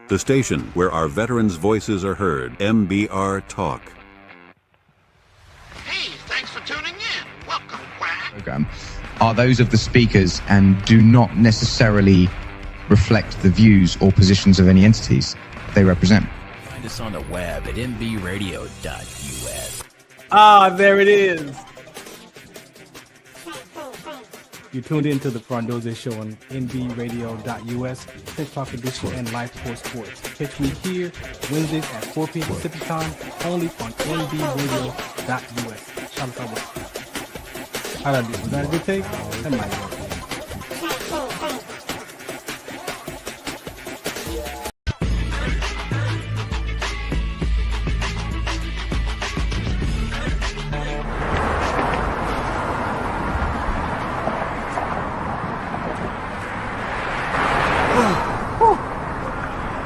The station where our veterans' voices are heard. MBR Talk. Hey, thanks for tuning in. Welcome, Quack. Program are those of the speakers and do not necessarily reflect the views or positions of any entities they represent. Find us on the web at mbradio.us. Ah, there it is. You tuned into the Farron Dozier Show on nbradio.us, TikTok edition, and Live Sports. Catch me here Wednesdays at 4 p.m. Pacific time, only on nbradio.us. Shout out. How did I do? Was that a good take? That might work.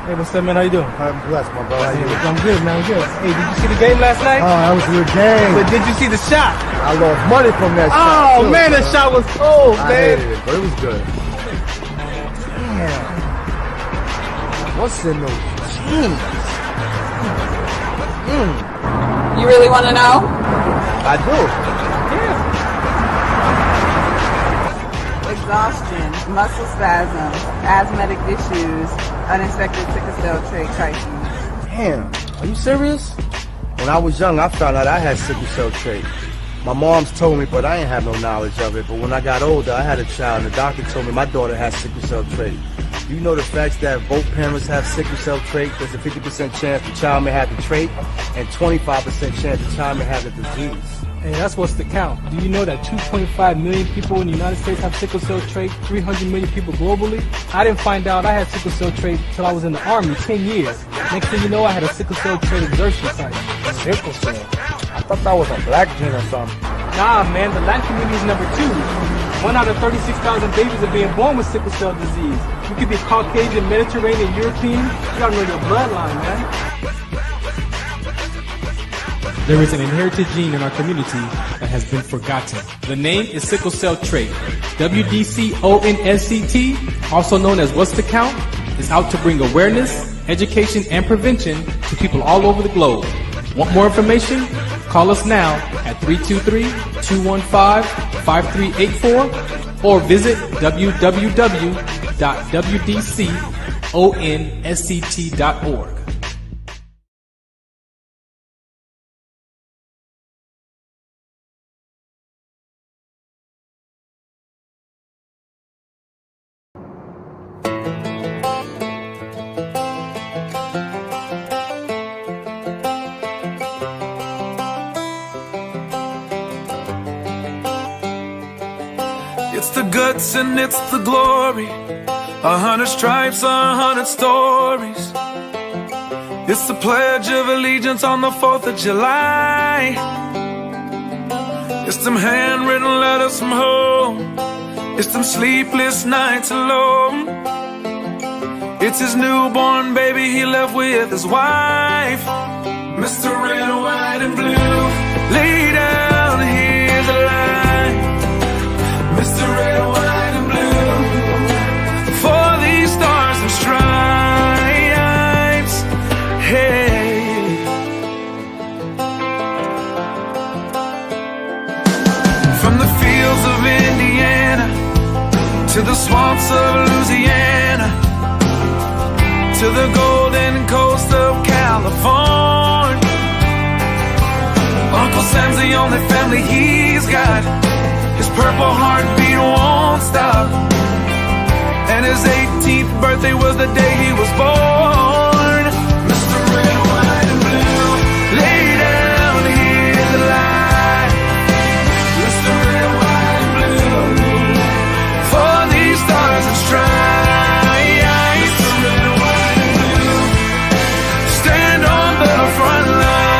Hey, what's up, man? How you doing? I'm blessed, my brother. How you doing? I'm good, man. I'm good. Hey, did you see the game last night? Oh, that was a good game. But did you see the shot? I lost money from that shot. Oh, man, that shot was cold, I man. hated it, but it was good. Damn. What's in those jeans? You really want to know? I do. Exhaustion, muscle spasms, asthmatic issues, unexpected sickle cell trait crises. Damn. Are you serious? When I was young, I found out I had sickle cell trait. My mom's told me, but I ain't have no knowledge of it. But when I got older, I had a child, and the doctor told me my daughter has sickle cell trait. You know the facts that both parents have sickle cell trait? There's a 50% chance the child may have the trait, and 25% chance the child may have the disease. Hey, that's what's the count. Do you know that 2.5 million people in the United States have sickle cell trait, 300 million people globally? I didn't find out I had sickle cell trait until I was in the Army, 10 years. Next thing you know, I had a sickle cell trait exertion site. Sickle cell? I thought that was a black gene or something. Nah, man, the Latin community is number 2. 1 out of 36,000 babies are being born with sickle cell disease. You could be Caucasian, Mediterranean, European. You gotta know your bloodline, man. There is an inherited gene in our community that has been forgotten. The name is sickle cell trait. WDCONSCT, also known as What's the Count, is out to bring awareness, education, and prevention to people all over the globe. Want more information? Call us now at 323-215-5384 or visit www.wdconsct.org. It's the guts and it's the glory, 100 stripes, 100 stories. It's the Pledge of Allegiance on the 4th of July. It's them handwritten letters from home. It's them sleepless nights alone. It's his newborn baby he left with his wife. Mr. Red, White, and Blue, lay down, here's the line. Mr. Red, White, and Blue, for these stars and stripes. Hey. From the fields of Indiana to the swamps of Louisiana to the golden coast of California, Uncle Sam's the only family he's got. His purple heartbeat won't stop, and his 18th birthday was the day he was born. Mr. Red, White, and Blue, lay down, here's the light. Mr. Red, White, and Blue, for these stars and stripes. Mr. Red, White, and Blue, stand on the front line.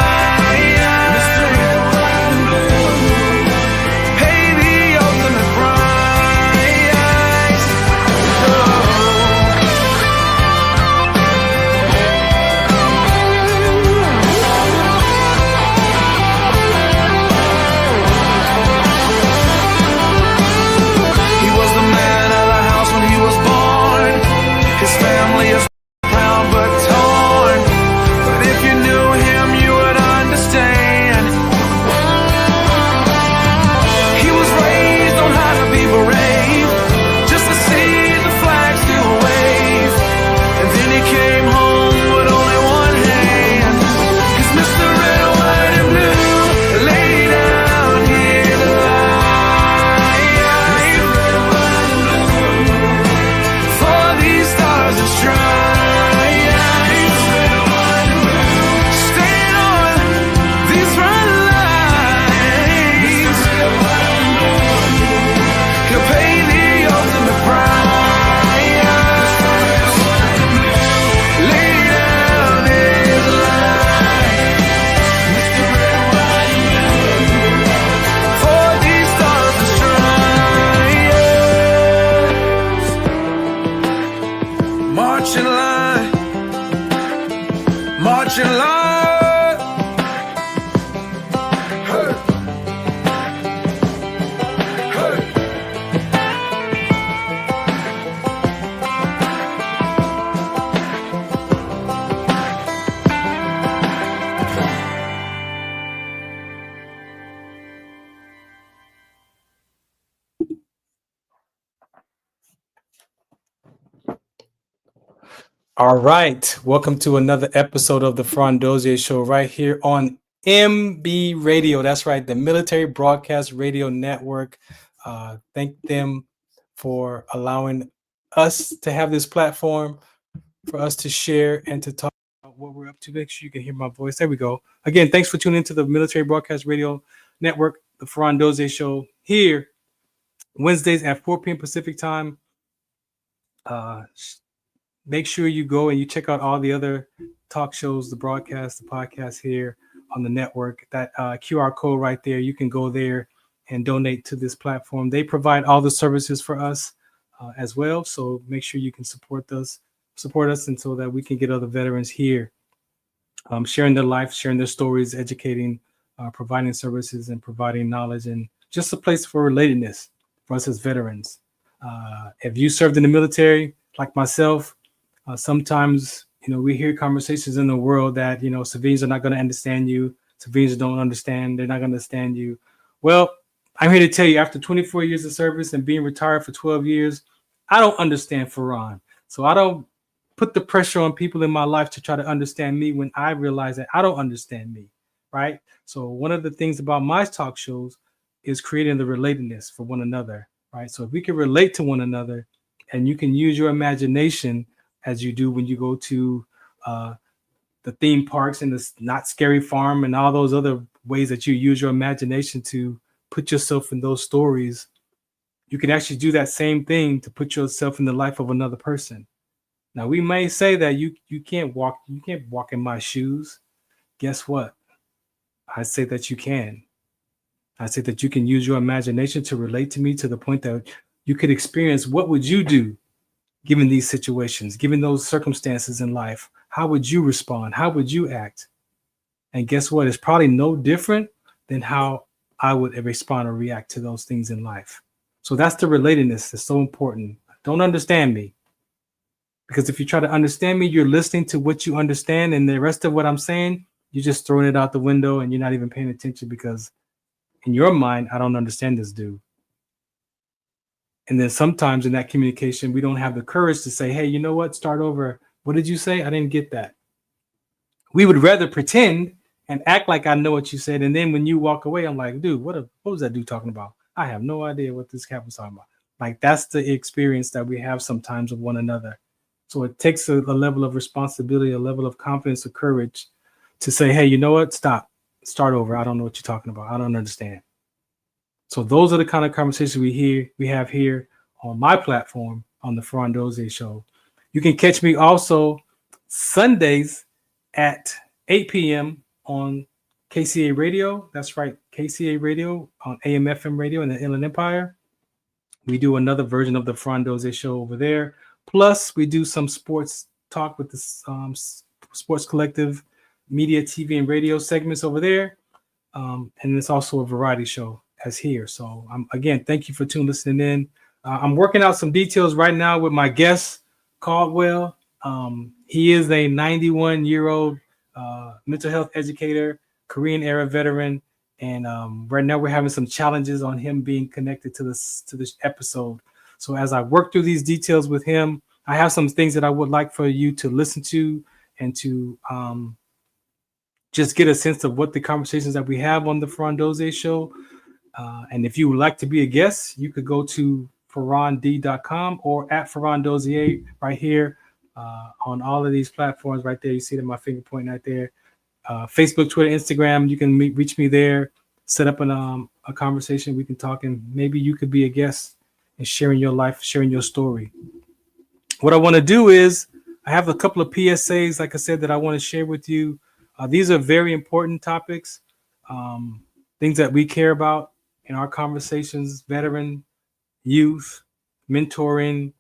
marching line. Hey. Hey. All right. Welcome to another episode of the Farron Dozier Show right here on MB Radio. That's right, the Military Broadcast Radio Network. Thank them for allowing us to have this platform for us to share and to talk about what we're up to. Make sure you can hear my voice. There we go. Again, thanks for tuning into the Military Broadcast Radio Network, the Farron Dozier Show here Wednesdays at 4 p.m. Pacific time. Make sure you go and you check out all the other talk shows, the broadcast, the podcast here on the network. That QR code right there, you can go there and donate to this platform. They provide all the services for us as well. So make sure you can support us, and so that we can get other veterans here sharing their life, sharing their stories, educating, providing services, and providing knowledge, and just a place for relatedness for us as veterans. If you served in the military, like myself, sometimes, we hear conversations in the world that, civilians are not going to understand you. Civilians don't understand. They're not going to understand you. Well, I'm here to tell you, after 24 years of service and being retired for 12 years, I don't understand Farron. So I don't put the pressure on people in my life to try to understand me when I realize that I don't understand me, right? So one of the things about my talk shows is creating the relatedness for one another, right? So if we can relate to one another and you can use your imagination as you do when you go to the theme parks and the Not Scary Farm and all those other ways that you use your imagination to put yourself in those stories, you can actually do that same thing to put yourself in the life of another person. Now, we may say that you can't walk in my shoes. Guess what? I say that you can. I say that you can use your imagination to relate to me to the point that you could experience what would you do given these situations, given those circumstances in life. How would you respond? How would you act? And guess what? It's probably no different than how I would respond or react to those things in life. So that's the relatedness that's so important. Don't understand me. Because if you try to understand me, you're listening to what you understand, and the rest of what I'm saying, you're just throwing it out the window and you're not even paying attention because in your mind, I don't understand this dude. And then sometimes in that communication, we don't have the courage to say, hey, you know what? Start over. What did you say? I didn't get that. We would rather pretend and act like I know what you said. And then when you walk away, I'm like, dude, what was that dude talking about? I have no idea what this cat was talking about. Like, that's the experience that we have sometimes with one another. So it takes a level of responsibility, a level of confidence, or courage to say, hey, you know what? Stop. Start over. I don't know what you're talking about. I don't understand. So those are the kind of conversations we have here on my platform on the Farron Dozier Show. You can catch me also Sundays at 8 p.m. on KCA Radio. That's right, KCA Radio on AM/FM radio in the Inland Empire. We do another version of the Farron Dozier Show over there. Plus, we do some sports talk with the Sports Collective media, TV, and radio segments over there. And it's also a variety show as here. So again, thank you for listening in. I'm working out some details right now with my guest, Caldwell. He is a 91-year-old mental health educator, Korean era veteran. And right now we're having some challenges on him being connected to this episode. So as I work through these details with him, I have some things that I would like for you to listen to and to just get a sense of what the conversations that we have on the Farron Dozier Show. And if you would like to be a guest, you could go to farrond.com or at Farron Dozier right here on all of these platforms right there. You see that my finger pointing right there. Facebook, Twitter, Instagram, you can reach me there, set up a conversation. We can talk, and maybe you could be a guest and sharing your life, sharing your story. What I want to do is I have a couple of PSAs, like I said, that I want to share with you. These are very important topics, things that we care about in our conversations, veteran, youth, mentoring,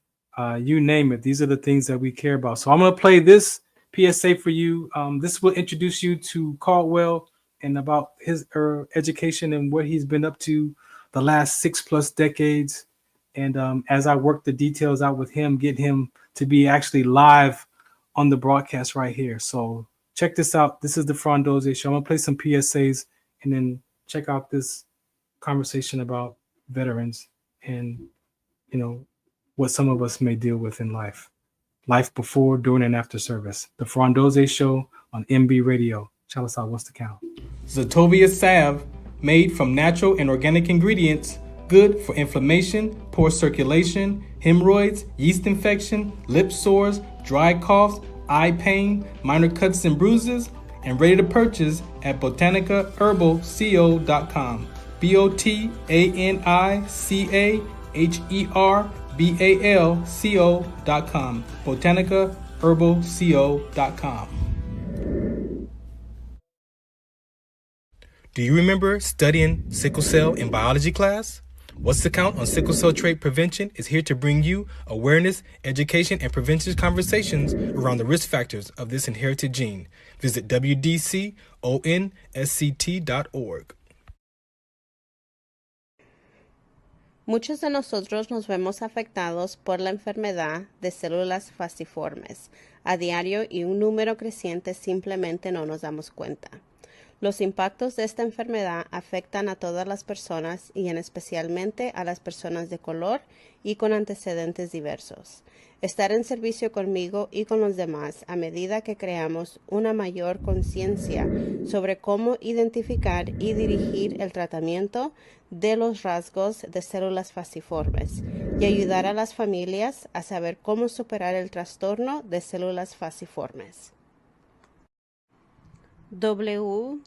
you name it. These are the things that we care about. So I'm going to play this PSA for you. This will introduce you to Caldwell and about his education and what he's been up to the last 6+ decades. And as I work the details out with him, get him to be actually live on the broadcast right here. So check this out. This is the Farron Dozier Show. I'm going to play some PSAs and then check out this conversation about veterans and, what some of us may deal with in life. Life before, during, and after service. The Farron Dozier Show on MB Radio. Shout us out. What's the count? Zetovia salve, made from natural and organic ingredients, good for inflammation, poor circulation, hemorrhoids, yeast infection, lip sores, dry coughs, eye pain, minor cuts and bruises, and ready to purchase at botanicaherbalco.com. botanicaherbalco.com. botanicaherbalco.com. Do you remember studying sickle cell in biology class? What's the Count on Sickle Cell Trait Prevention is here to bring you awareness, education, and prevention conversations around the risk factors of this inherited gene. Visit wdconsct.org. Muchos de nosotros nos vemos afectados por la enfermedad de células falciformes a diario y un número creciente simplemente no nos damos cuenta. Los impactos de esta enfermedad afectan a todas las personas y en especialmente a las personas de color y con antecedentes diversos. Estar en servicio conmigo y con los demás a medida que creamos una mayor conciencia sobre cómo identificar y dirigir el tratamiento de los rasgos de células falciformes y ayudar a las familias a saber cómo superar el trastorno de células falciformes. WDCONS.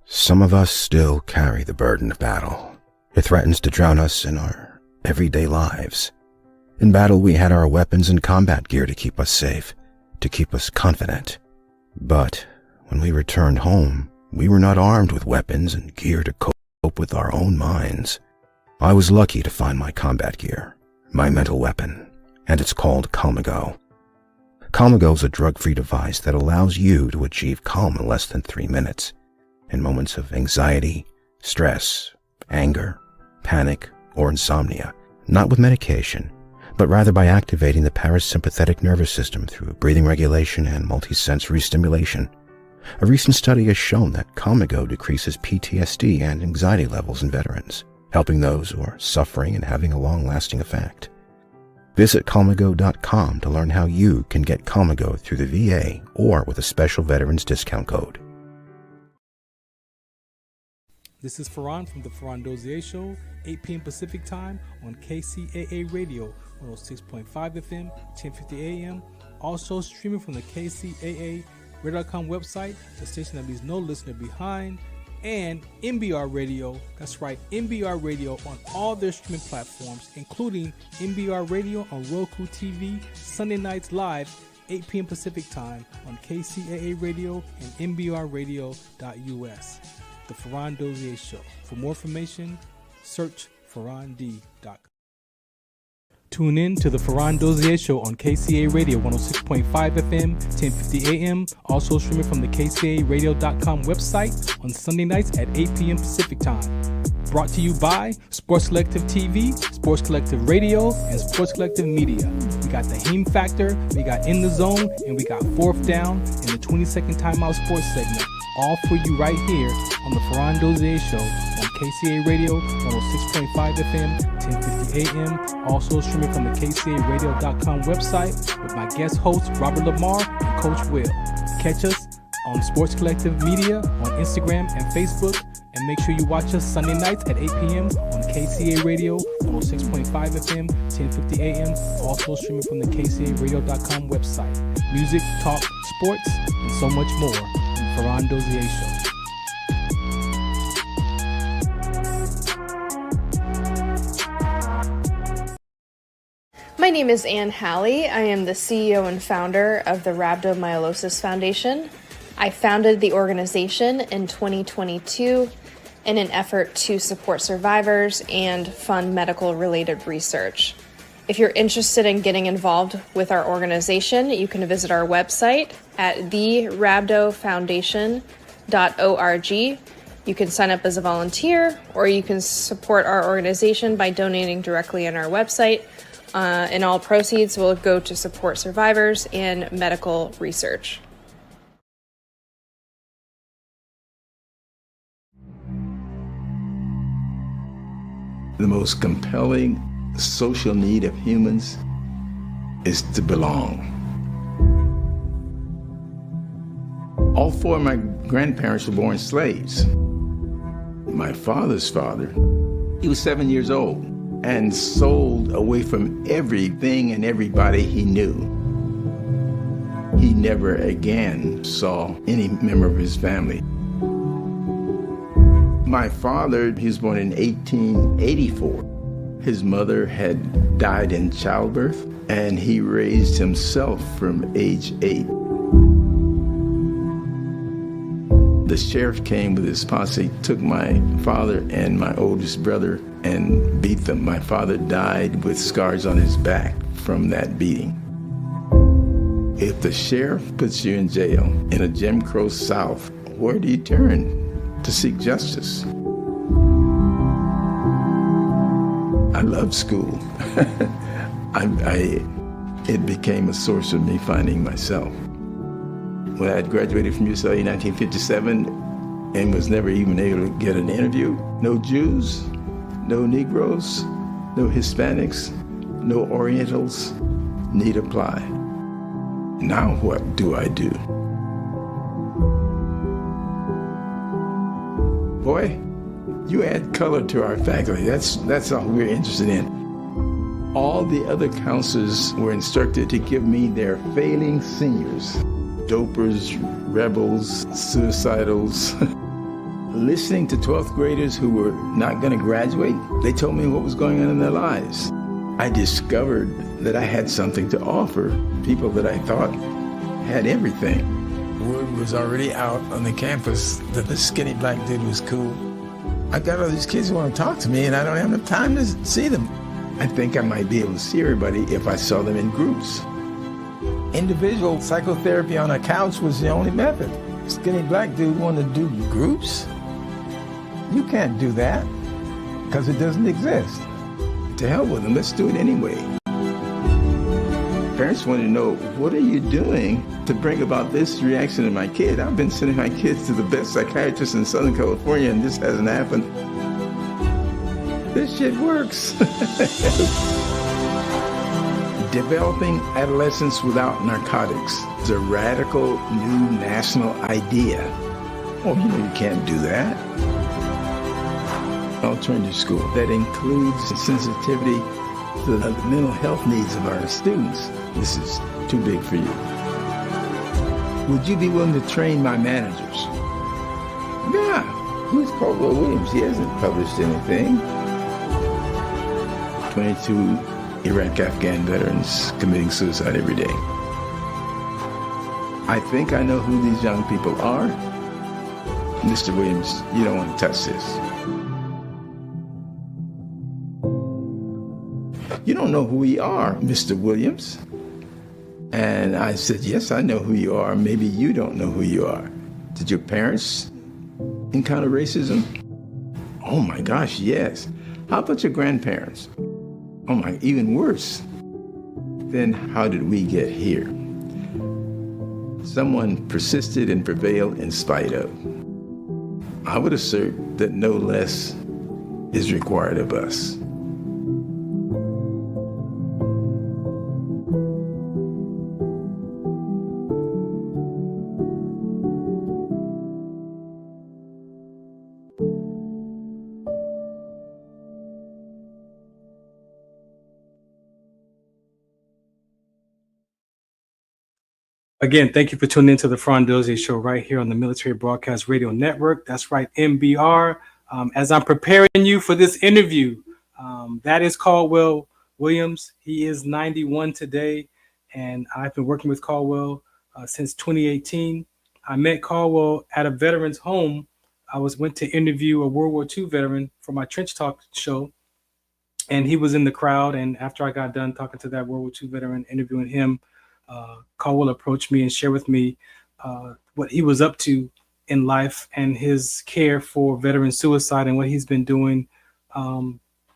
Some of us still carry the burden of battle. It threatens to drown us in our everyday lives. In battle, we had our weapons and combat gear to keep us safe, to keep us confident. But when we returned home, we were not armed with weapons and gear to cope with our own minds. I was lucky to find my combat gear, my mental weapon, and it's called Calmago. Calmago is a drug-free device that allows you to achieve calm in less than 3 minutes in moments of anxiety, stress, anger, panic, or insomnia, not with medication, but rather by activating the parasympathetic nervous system through breathing regulation and multisensory stimulation. A recent study has shown that Calmago decreases PTSD and anxiety levels in veterans, helping those who are suffering and having a long-lasting effect. Visit Calmago.com to learn how you can get Calmago through the VA or with a special veterans discount code. This is Farron from the Farron Dozier Show, 8 p.m. Pacific Time on KCAA Radio, 106.5 FM, 1050 AM. Also streaming from the KCAA Radio.com website, the station that leaves no listener behind, and MBR Radio. That's right, MBR Radio on all their streaming platforms, including MBR Radio on Roku TV, Sunday nights live, 8 p.m. Pacific Time on KCAA Radio and MBRradio.us. The Farron Dozier Show. For more information, search FarronD.com. Tune in to the Farron Dozier Show on KCAA Radio 106.5 FM, 1050 AM. Also streaming from the KCAAradio.com website on Sunday nights at 8 p.m. Pacific Time. Brought to you by Sports Collective TV, Sports Collective Radio, and Sports Collective Media. We got the Heme Factor, we got In the Zone, and we got Fourth Down in the 20-second timeout sports segment. All for you right here on the Farron Dozier Show on KCAA Radio 106.5 FM, 1050 AM. Also streaming from the KCAAradio.com website with my guest hosts Robert Lamar and Coach Will. Catch us on Sports Collective Media on Instagram and Facebook. And make sure you watch us Sunday nights at 8 p.m. on KCAA Radio 106.5 FM, 1050 AM. Also streaming from the KCAAradio.com website. Music, talk, sports, and so much more. Farron Dozier Show. My name is Ann Halley. I am the CEO and founder of the Rhabdomyolysis Foundation. I founded the organization in 2022 in an effort to support survivors and fund medical-related research. If you're interested in getting involved with our organization, you can visit our website at therabdofoundation.org. You can sign up as a volunteer, or you can support our organization by donating directly on our website. And all proceeds will go to support survivors and medical research. The most compelling social need of humans is to belong. All four of my grandparents were born slaves. My father's father, he was 7 years old and sold away from everything and everybody he knew. He never again saw any member of his family. My father, he was born in 1884. His mother had died in childbirth, and he raised himself from age 8. The sheriff came with his posse, took my father and my oldest brother and beat them. My father died with scars on his back from that beating. If the sheriff puts you in jail in a Jim Crow South, where do you turn to seek justice? I loved school. It became a source of me finding myself. When I had graduated from UCLA in 1957 and was never even able to get an interview, no Jews, no Negroes, no Hispanics, no Orientals need apply. Now what do I do? Boy, you add color to our faculty. That's all we're interested in. All the other counselors were instructed to give me their failing seniors, dopers, rebels, suicidals. Listening to 12th graders who were not going to graduate, they told me what was going on in their lives. I discovered that I had something to offer people that I thought had everything. Word was already out on the campus that the skinny black dude was cool. I got all these kids who want to talk to me, and I don't have enough time to see them. I think I might be able to see everybody if I saw them in groups. Individual psychotherapy on a couch was the only method. Skinny black dude wanted to do groups? You can't do that, because it doesn't exist. To hell with them, let's do it anyway. Parents want to know, what are you doing to bring about this reaction in my kid? I've been sending my kids to the best psychiatrist in Southern California, and this hasn't happened. This shit works. Developing adolescence without narcotics is a radical new national idea. Oh, you can't do that. Alternative school that includes sensitivity to the mental health needs of our students. This is too big for you. Would you be willing to train my managers? Yeah. Who's Caldwell Williams? He hasn't published anything. 22 Iraq-Afghan veterans committing suicide every day. I think I know who these young people are. Mr. Williams, you don't want to touch this. You don't know who we are, Mr. Williams. And I said, yes, I know who you are. Maybe you don't know who you are. Did your parents encounter racism? Oh my gosh, yes. How about your grandparents? Oh my, even worse. Then how did we get here? Someone persisted and prevailed in spite of. I would assert that no less is required of us. Again, thank you for tuning into the Farron Dozier Show right here on the Military Broadcast Radio Network. That's right, MBR. As I'm preparing you for this interview, that is Caldwell Williams. He is 91 today, and I've been working with Caldwell since 2018. I met Caldwell at a veteran's home. I went to interview a World War II veteran for my Trench Talk show, and he was in the crowd. And after I got done talking to that World War II veteran, interviewing him, Caldwell approached me and shared with me what he was up to in life and his care for veteran suicide and what he's been doing.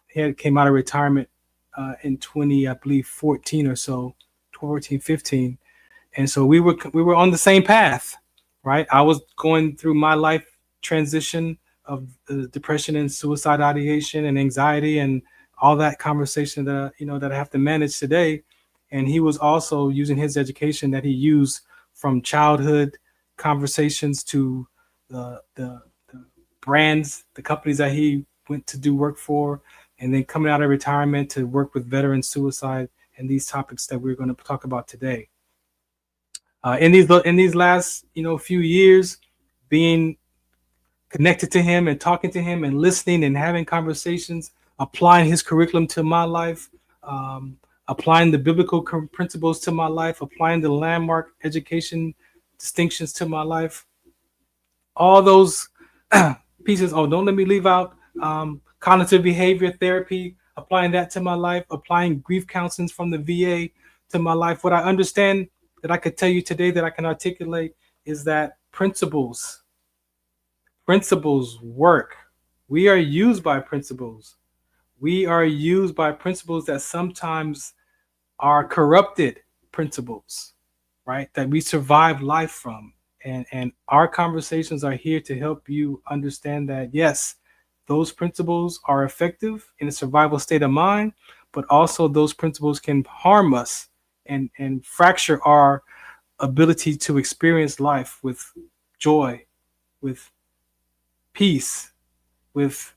He came out of retirement in 2014 or so, 14, 15. And so we were on the same path, right? I was going through my life transition of depression and suicide ideation and anxiety and all that conversation that I have to manage today. And he was also using his education that he used from childhood conversations to the brands, the companies that he went to do work for, and then coming out of retirement to work with veteran suicide and these topics that we're going to talk about today. In these last few years, being connected to him and talking to him and listening and having conversations, applying his curriculum to my life, applying the biblical principles to my life, applying the landmark education distinctions to my life, all those pieces. Oh, don't let me leave out cognitive behavior therapy, applying that to my life, applying grief counseling from the VA to my life. What I understand that I could tell you today that I can articulate is that principles work. We are used by principles. We are used by principles that sometimes are corrupted principles, right? That we survive life from. And our conversations are here to help you understand that, yes, those principles are effective in a survival state of mind, but also those principles can harm us and fracture our ability to experience life with joy, with peace, with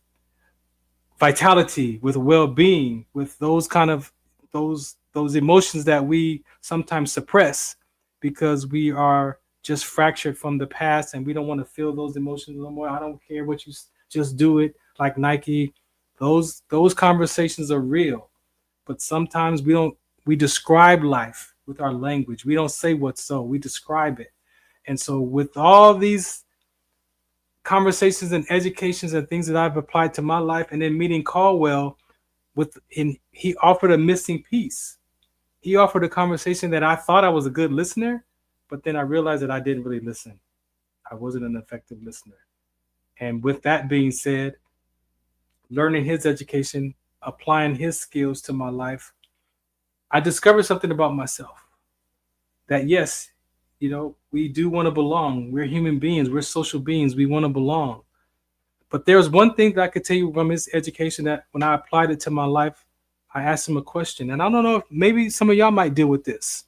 vitality, with well-being, with those kind of those emotions that we sometimes suppress because we are just fractured from the past and we don't want to feel those emotions no more. I don't care what you just do it, like Nike. Those conversations are real, but sometimes we describe life with our language. We don't say what's so, we describe it. And so with all these conversations and educations and things that I've applied to my life, and then meeting Caldwell, he offered a missing piece. He offered a conversation that I thought I was a good listener, but then I realized that I didn't really listen. I wasn't an effective listener. And with that being said, learning his education, applying his skills to my life, I discovered something about myself. That yes, we do want to belong. We're human beings. We're social beings. We want to belong. But there's one thing that I could tell you from his education that when I applied it to my life, I asked him a question. And I don't know if maybe some of y'all might deal with this.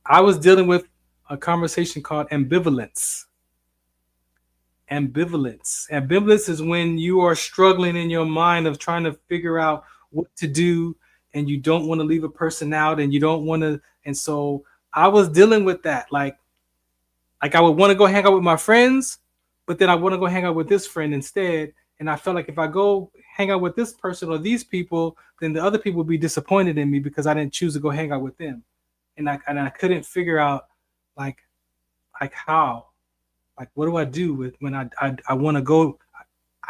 I was dealing with a conversation called ambivalence. Ambivalence is when you are struggling in your mind of trying to figure out what to do, and you don't want to leave a person out, and you don't want to. And so I was dealing with that. Like I would want to go hang out with my friends, but then I want to go hang out with this friend instead. And I felt like if I go hang out with this person or these people, then the other people would be disappointed in me because I didn't choose to go hang out with them. And I couldn't figure out like how, like, what do I do with when I want to go?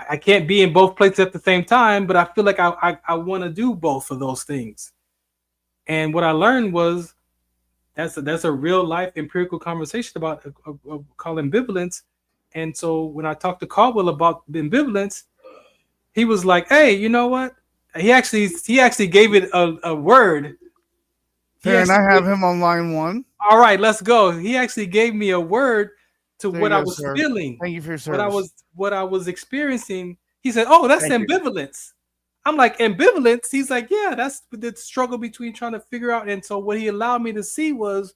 I can't be in both places at the same time, but I feel like I want to do both of those things. And what I learned was that's a real life empirical conversation about called ambivalence. And so when I talked to Caldwell about ambivalence, he was like, "Hey, you know what?" He actually gave it a word. And I have him on line one. All right, let's go. He actually gave me a word to There what you I go, was sir. feeling. Thank you for your service. What I was experiencing. He said, "Oh, that's Thank you. ambivalence." I'm like, ambivalence? He's like, yeah, that's the struggle between trying to figure out. And so what he allowed me to see was,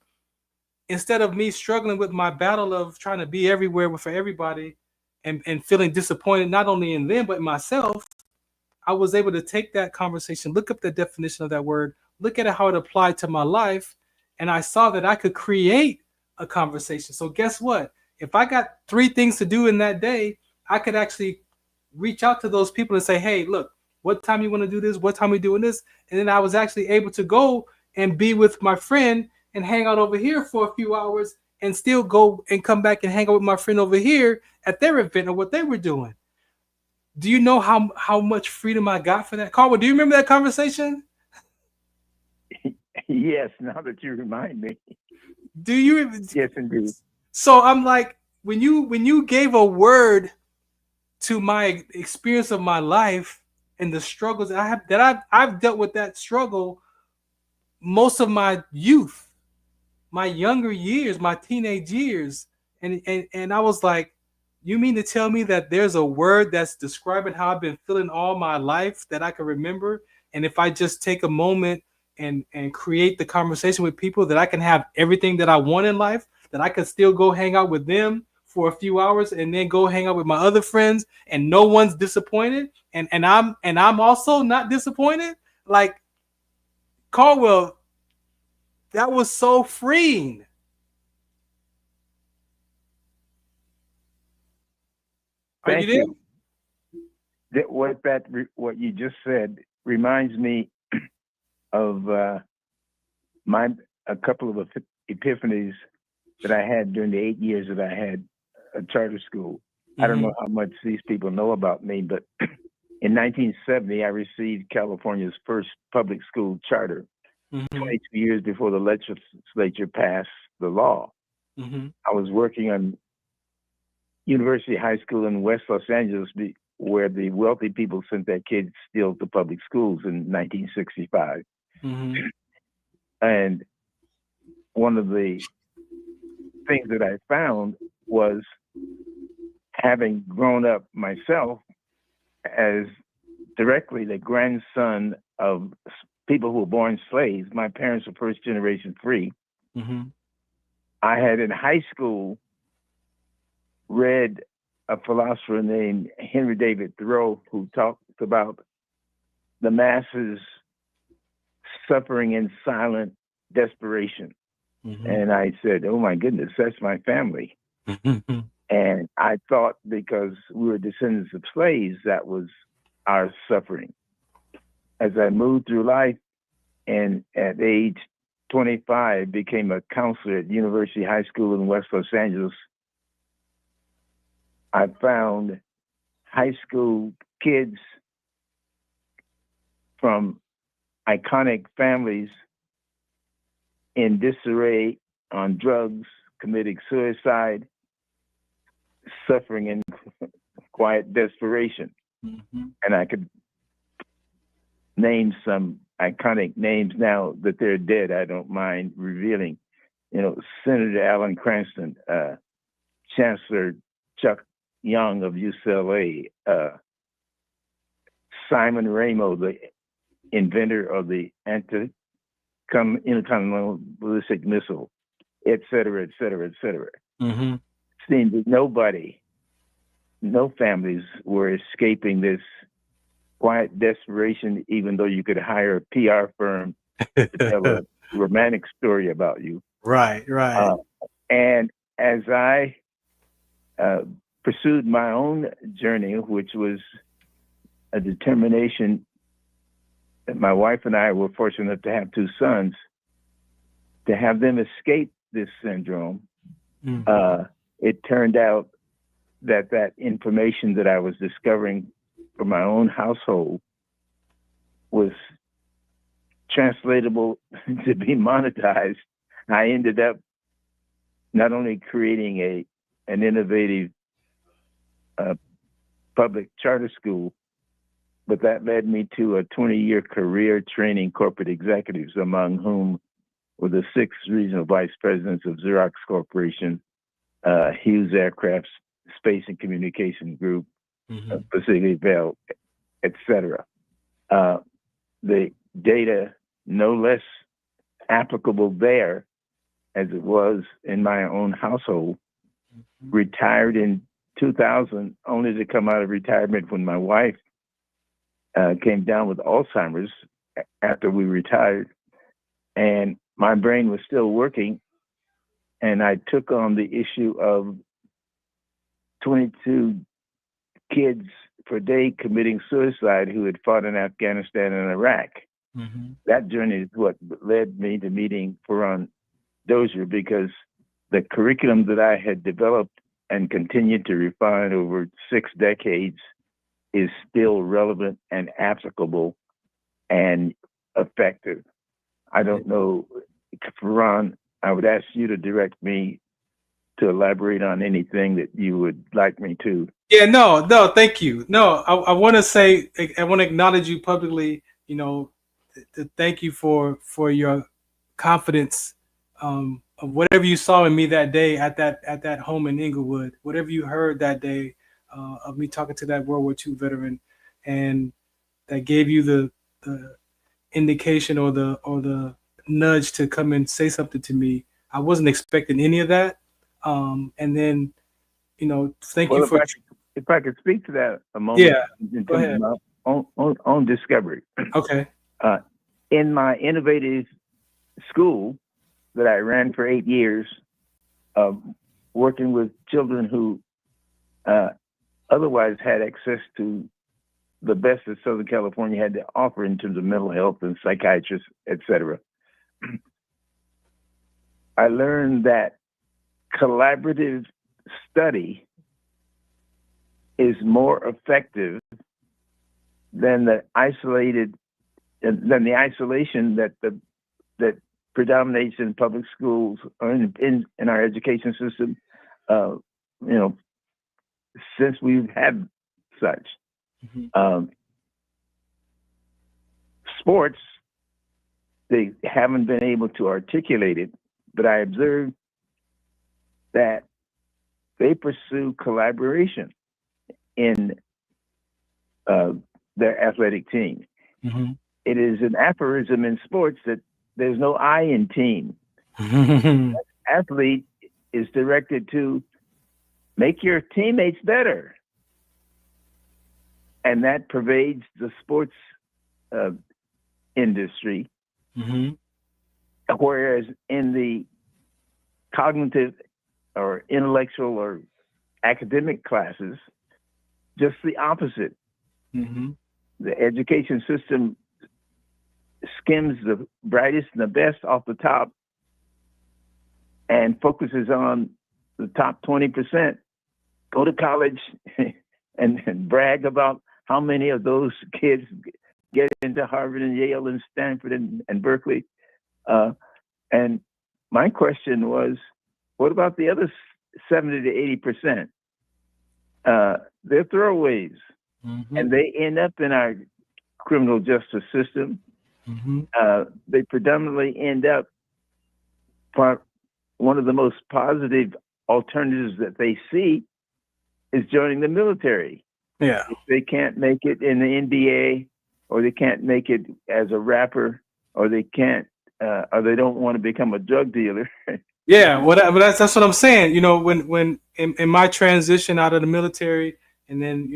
instead of me struggling with my battle of trying to be everywhere for everybody and feeling disappointed, not only in them, but in myself, I was able to take that conversation, look up the definition of that word, look at it, how it applied to my life. And I saw that I could create a conversation. So guess what? If I got 3 things to do in that day, I could actually reach out to those people and say, hey, look, what time you want to do this? What time we doing this? And then I was actually able to go and be with my friend and hang out over here for a few hours and still go and come back and hang out with my friend over here at their event or what they were doing. Do you know how much freedom I got for that? Caldwell, do you remember that conversation? Yes, now that you remind me. Do you? Yes, indeed. So I'm like, when you gave a word to my experience of my life and the struggles I've dealt with that struggle most of my youth, my younger years, my teenage years, and I was like, you mean to tell me that there's a word that's describing how I've been feeling all my life that I can remember, and if I just take a moment and create the conversation with people, that I can have everything that I want in life, that I can still go hang out with them for a few hours and then go hang out with my other friends and no one's disappointed, and I'm also not disappointed? Like, Caldwell, that was so freeing. Are you there? What you just said reminds me of a couple of epiphanies that I had during the 8 years that I had a charter school. I don't know how much these people know about me, but in 1970, I received California's first public school charter, 22 years before the legislature passed the law. I was working on University High School in West Los Angeles, where the wealthy people sent their kids still to public schools in 1965. And one of the things that I found was, having grown up myself as directly the grandson of people who were born slaves, my parents were first generation free. I had in high school read a philosopher named Henry David Thoreau, who talked about the masses suffering in silent desperation. And I said, oh my goodness, that's my family. And I thought, because we were descendants of slaves, that was our suffering. As I moved through life, and at age 25 became a counselor at University High School in West Los Angeles, I found high school kids from iconic families in disarray, on drugs, committing suicide, suffering in quiet desperation. And I could name some iconic names now that they're dead. I don't mind revealing. Senator Alan Cranston, Chancellor Chuck Young of UCLA, Simon Ramo, the inventor of the intercontinental ballistic missile, et cetera, et cetera, et cetera. Seemed that no families were escaping this quiet desperation, even though you could hire a PR firm to tell a romantic story about you. Right. And as I pursued my own journey, which was a determination, that my wife and I were fortunate to have 2 sons, to have them escape this syndrome, it turned out that information that I was discovering for my own household was translatable to be monetized. I ended up not only creating an innovative public charter school, but that led me to a 20-year career training corporate executives, among whom were the 6 regional vice presidents of Xerox Corporation, Hughes Aircraft Space and Communication Group, Pacific Bell, etc. The data, no less applicable there as it was in my own household. Retired in 2000, only to come out of retirement when my wife came down with Alzheimer's after we retired, and my brain was still working, and I took on the issue of 22 kids per day committing suicide who had fought in Afghanistan and Iraq. That journey is what led me to meeting Farron Dozier, because the curriculum that I had developed and continued to refine over 6 decades is still relevant and applicable and effective. I don't know, Farron, I would ask you to direct me to elaborate on anything that you would like me to. Yeah, no, thank you. No, I want to say, I want to acknowledge you publicly, to thank you for your confidence, of whatever you saw in me that day at that home in Inglewood, whatever you heard that day, of me talking to that World War II veteran, and that gave you the indication or the nudge to come and say something to me. I wasn't expecting any of that. And then, thank you for. If I could speak to that a moment. Yeah, go ahead. On discovery. Okay. In my innovative school that I ran for 8 years, working with children who otherwise had access to the best that Southern California had to offer in terms of mental health and psychiatrists, etc. I learned that collaborative study is more effective than the isolation that predominates in public schools or in our education system, since we've had such. Mm-hmm. Sports, they haven't been able to articulate it, but I observed that they pursue collaboration in their athletic team. Mm-hmm. It is an aphorism in sports that there's no I in team. Mm-hmm. Athlete is directed to make your teammates better. And that pervades the sports industry. Mm-hmm. Whereas in the cognitive or intellectual or academic classes, just the opposite. Mm-hmm. The education system skims the brightest and the best off the top and focuses on the top 20%. Go to college and brag about how many of those kids get into Harvard and Yale and Stanford and Berkeley. And my question was, what about the other 70 to 80%? They're throwaways. Mm-hmm. And they end up in our criminal justice system. Mm-hmm. They predominantly end up, one of the most positive alternatives that they see is joining the military. Yeah. If they can't make it in the NBA, or they can't make it as a rapper, or they can't, or they don't want to become a drug dealer. Yeah, well, that's what I'm saying. When in my transition out of the military, and then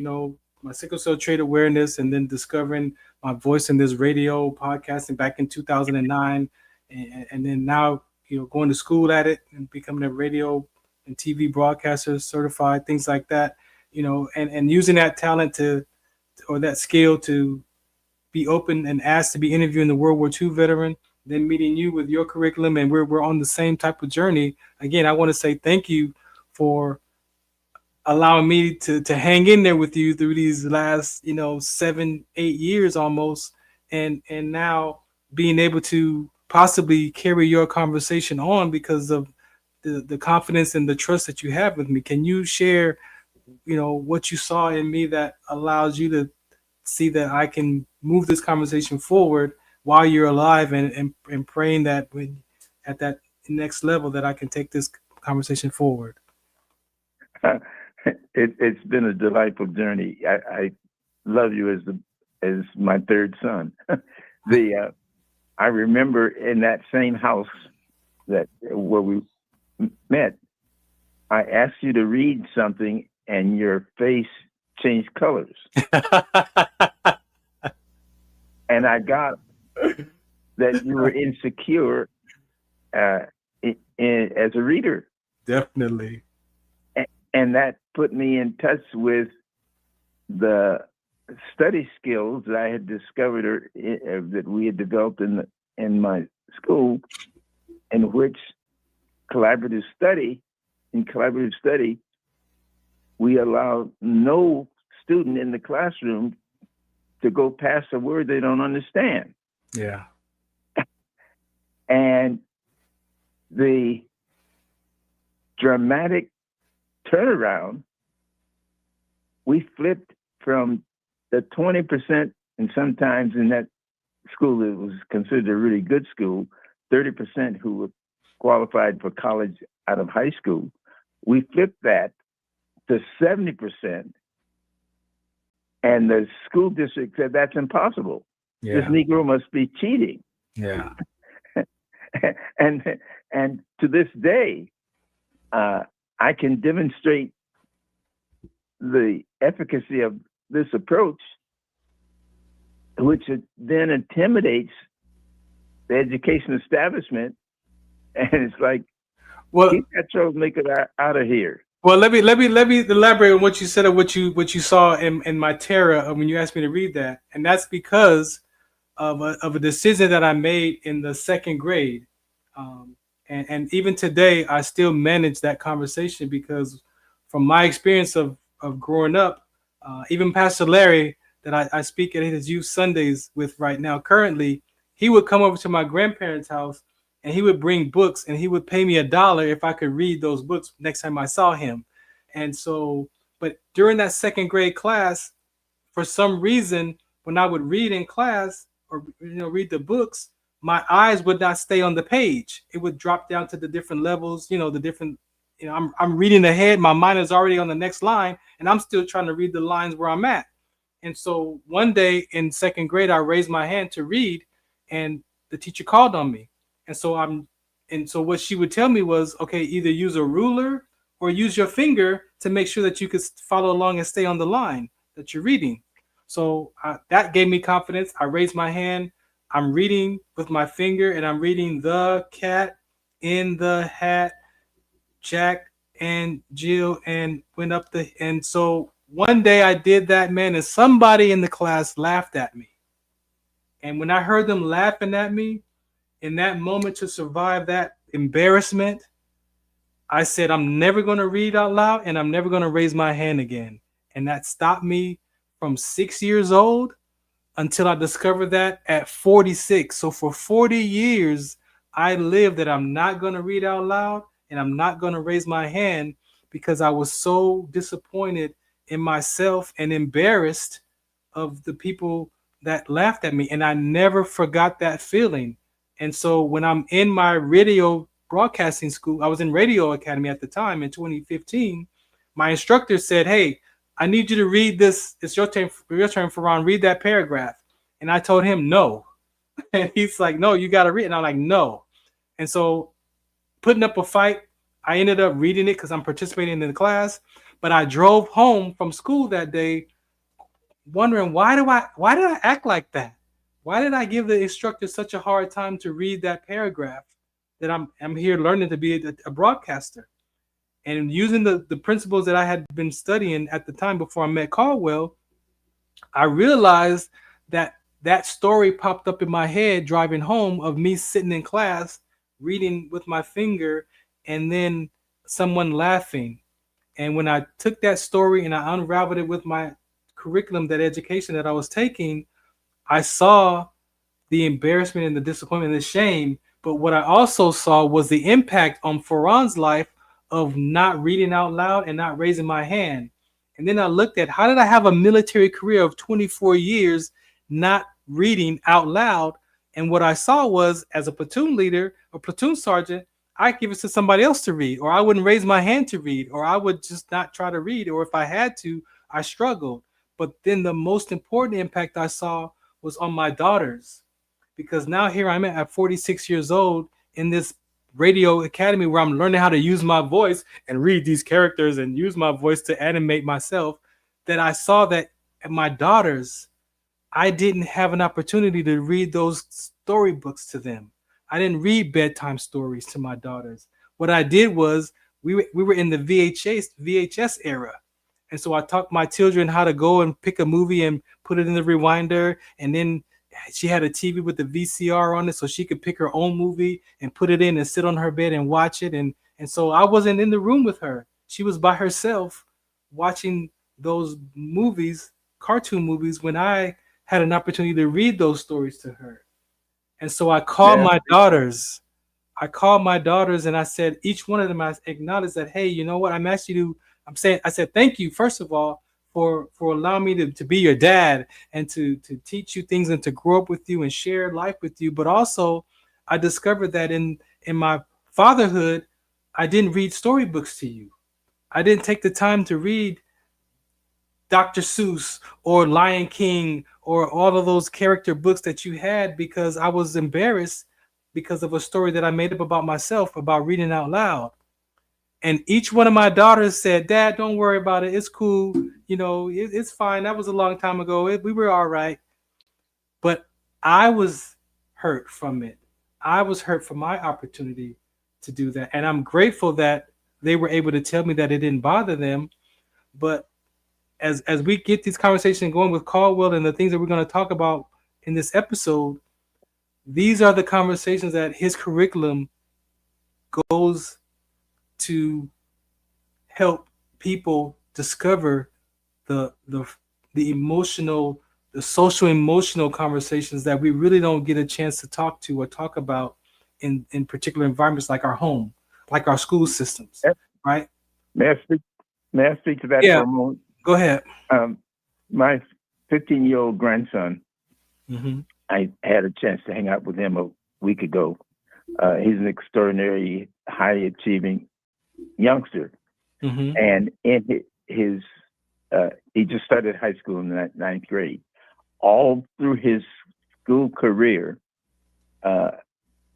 my sickle cell trait awareness, and then discovering my voice in this radio podcasting back in 2009, and then now going to school at it and becoming a radio and TV broadcaster certified, things like that. And using that talent or that skill to be open and asked to be interviewing the World War II veteran, then meeting you with your curriculum, and we're on the same type of journey. Again, I want to say thank you for allowing me to hang in there with you through these last 7-8 years almost, and now being able to possibly carry your conversation on because of the confidence and the trust that you have with me. Can you share what you saw in me that allows you to see that I can move this conversation forward while you're alive, and praying that when at that next level that I can take this conversation forward? It's been a delightful journey. I love you as my third son. I remember in that same house where we met, I asked you to read something and your face changed colors. And I got that you were insecure as a reader. Definitely. And that put me in touch with the study skills that I had discovered that we had developed in my school, in which collaborative study, we allow no student in the classroom to go past a word they don't understand. Yeah. And the dramatic turnaround, we flipped from the 20%, and sometimes in that school it was considered a really good school, 30% who were qualified for college out of high school. We flipped that to 70%, and the school district said that's impossible. Yeah. This Negro must be cheating. Yeah. and to this day, I can demonstrate the efficacy of this approach, which then intimidates the education establishment, and it's like, well, keep that troublemaker out of here. Well, let me elaborate on what you said of what you saw in my terror when you asked me to read that, and that's because of a decision that I made in the second grade, and even today I still manage that conversation because from my experience of growing up, even Pastor Larry that I speak at his youth Sundays with right now currently, he would come over to my grandparents' house and he would bring books and he would pay me $1 if I could read those books next time I saw him. And so, but during that second grade class, for some reason, when I would read in class or read the books, my eyes would not stay on the page. It would drop down to the different levels, the different, I'm reading ahead. My mind is already on the next line and I'm still trying to read the lines where I'm at. And so one day in second grade, I raised my hand to read and the teacher called on me. And so what she would tell me was, okay, either use a ruler or use your finger to make sure that you could follow along and stay on the line that you're reading. So that gave me confidence. I raised my hand. I'm reading with my finger and I'm reading the cat in the hat, Jack and Jill, and went up and so one day I did that, man, and somebody in the class laughed at me. And when I heard them laughing at me, in that moment to survive that embarrassment, I said, I'm never going to read out loud and I'm never going to raise my hand again. And that stopped me from 6 years old until I discovered that at 46. So for 40 years, I lived that I'm not going to read out loud and I'm not going to raise my hand because I was so disappointed in myself and embarrassed of the people that laughed at me. And I never forgot that feeling. And so when I'm in my radio broadcasting school, I was in Radio Academy at the time in 2015, my instructor said, hey, I need you to read this. It's your turn, Farron, read that paragraph. And I told him no. And he's like, no, you got to read it. And I'm like, no. And so putting up a fight, I ended up reading it because I'm participating in the class. But I drove home from school that day wondering, why did I act like that? Why did I give the instructor such a hard time to read that paragraph that I'm here learning to be a broadcaster? And using the principles that I had been studying at the time before I met Caldwell, I realized that story popped up in my head driving home of me sitting in class, reading with my finger, and then someone laughing. And when I took that story and I unraveled it with my curriculum, that education that I was taking, I saw the embarrassment and the disappointment and the shame. But what I also saw was the impact on Farron's life of not reading out loud and not raising my hand. And then I looked at, how did I have a military career of 24 years not reading out loud? And what I saw was, as a platoon leader or platoon sergeant, I give it to somebody else to read, or I wouldn't raise my hand to read, or I would just not try to read, or if I had to, I struggled. But then the most important impact I saw was on my daughters, because now here I'm at 46 years old in this radio academy where I'm learning how to use my voice and read these characters and use my voice to animate myself, that I saw that my daughters, I didn't have an opportunity to read those storybooks to them. I didn't read bedtime stories to my daughters. What I did was we were in the VHS era. And so I taught my children how to go and pick a movie and put it in the rewinder. And then she had a TV with the VCR on it so she could pick her own movie and put it in and sit on her bed and watch it. And so I wasn't in the room with her. She was by herself watching those movies, cartoon movies, when I had an opportunity to read those stories to her. And so I called my daughters. And I said, each one of them, I acknowledged that, hey, you know what? I said, thank you, first of all, for allowing me to be your dad and to teach you things and to grow up with you and share life with you. But also I discovered that in my fatherhood, I didn't read storybooks to you. I didn't take the time to read Dr. Seuss or Lion King or all of those character books that you had because I was embarrassed because of a story that I made up about myself about reading out loud. And each one of my daughters said, Dad, don't worry about it. It's cool. It's fine. That was a long time ago. We were all right. But I was hurt from it. I was hurt from my opportunity to do that. And I'm grateful that they were able to tell me that it didn't bother them. But as we get these conversations going with Caldwell and the things that we're going to talk about in this episode, these are the conversations that his curriculum goes to help people discover the emotional, the social emotional conversations that we really don't get a chance to talk to or talk about in particular environments like our home, like our school systems, right? May I speak to that for a moment? Go ahead. My 15-year-old grandson, mm-hmm. I had a chance to hang out with him a week ago. He's an extraordinary, highly achieving youngster. Mm-hmm. And in his he just started high school in the ninth grade. All through his school career,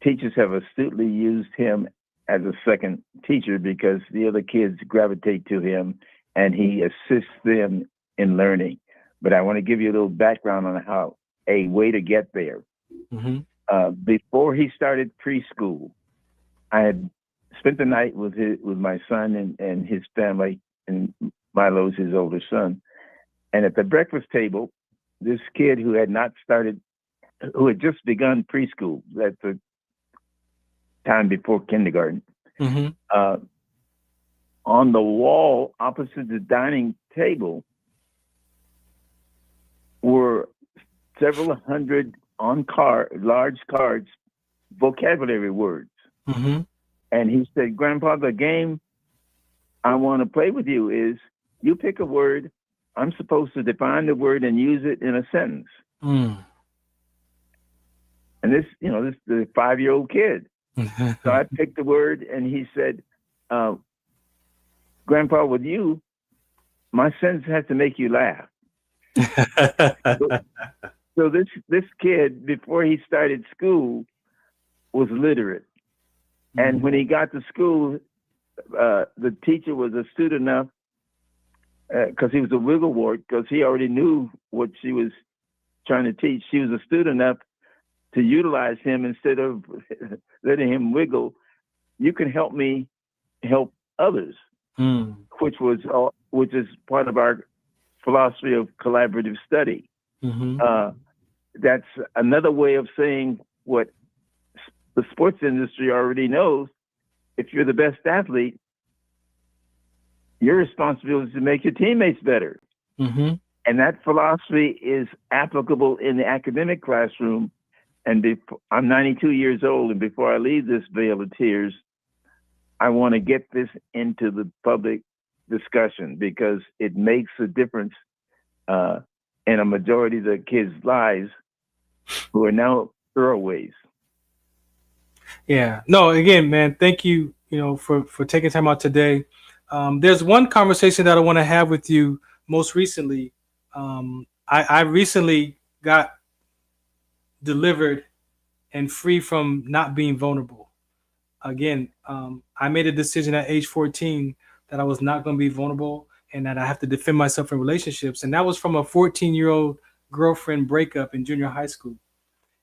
teachers have astutely used him as a second teacher because the other kids gravitate to him and he assists them in learning. But I want to give you a little background on how a way to get there. Mm-hmm. Before he started preschool, I had spent the night with my son and his family, and Milo's his older son. And at the breakfast table, this kid who had just begun preschool at the time before kindergarten, mm-hmm. On the wall opposite the dining table were several hundred large cards, vocabulary words. Mm-hmm. And he said, Grandpa, the game I want to play with you is you pick a word. I'm supposed to define the word and use it in a sentence. Mm. And this is the 5-year-old kid. So I picked the word and he said, Grandpa, with you, my sentence has to make you laugh. So this kid, before he started school, was literate. And when he got to school, the teacher was astute enough, because he was a wigglewort, because he already knew what she was trying to teach. She was astute enough to utilize him instead of letting him wiggle. You can help me help others, which is part of our philosophy of collaborative study. Mm-hmm. That's another way of saying what the sports industry already knows. If you're the best athlete, your responsibility is to make your teammates better. Mm-hmm. And that philosophy is applicable in the academic classroom. And I'm 92 years old, and before I leave this vale of tears, I want to get this into the public discussion because it makes a difference in a majority of the kids' lives who are now throwaways. Yeah. No, again, man, thank you, for taking time out today. There's one conversation that I want to have with you most recently. I recently got delivered and free from not being vulnerable. Again, I made a decision at age 14 that I was not going to be vulnerable and that I have to defend myself in relationships. And that was from a 14-year-old girlfriend breakup in junior high school.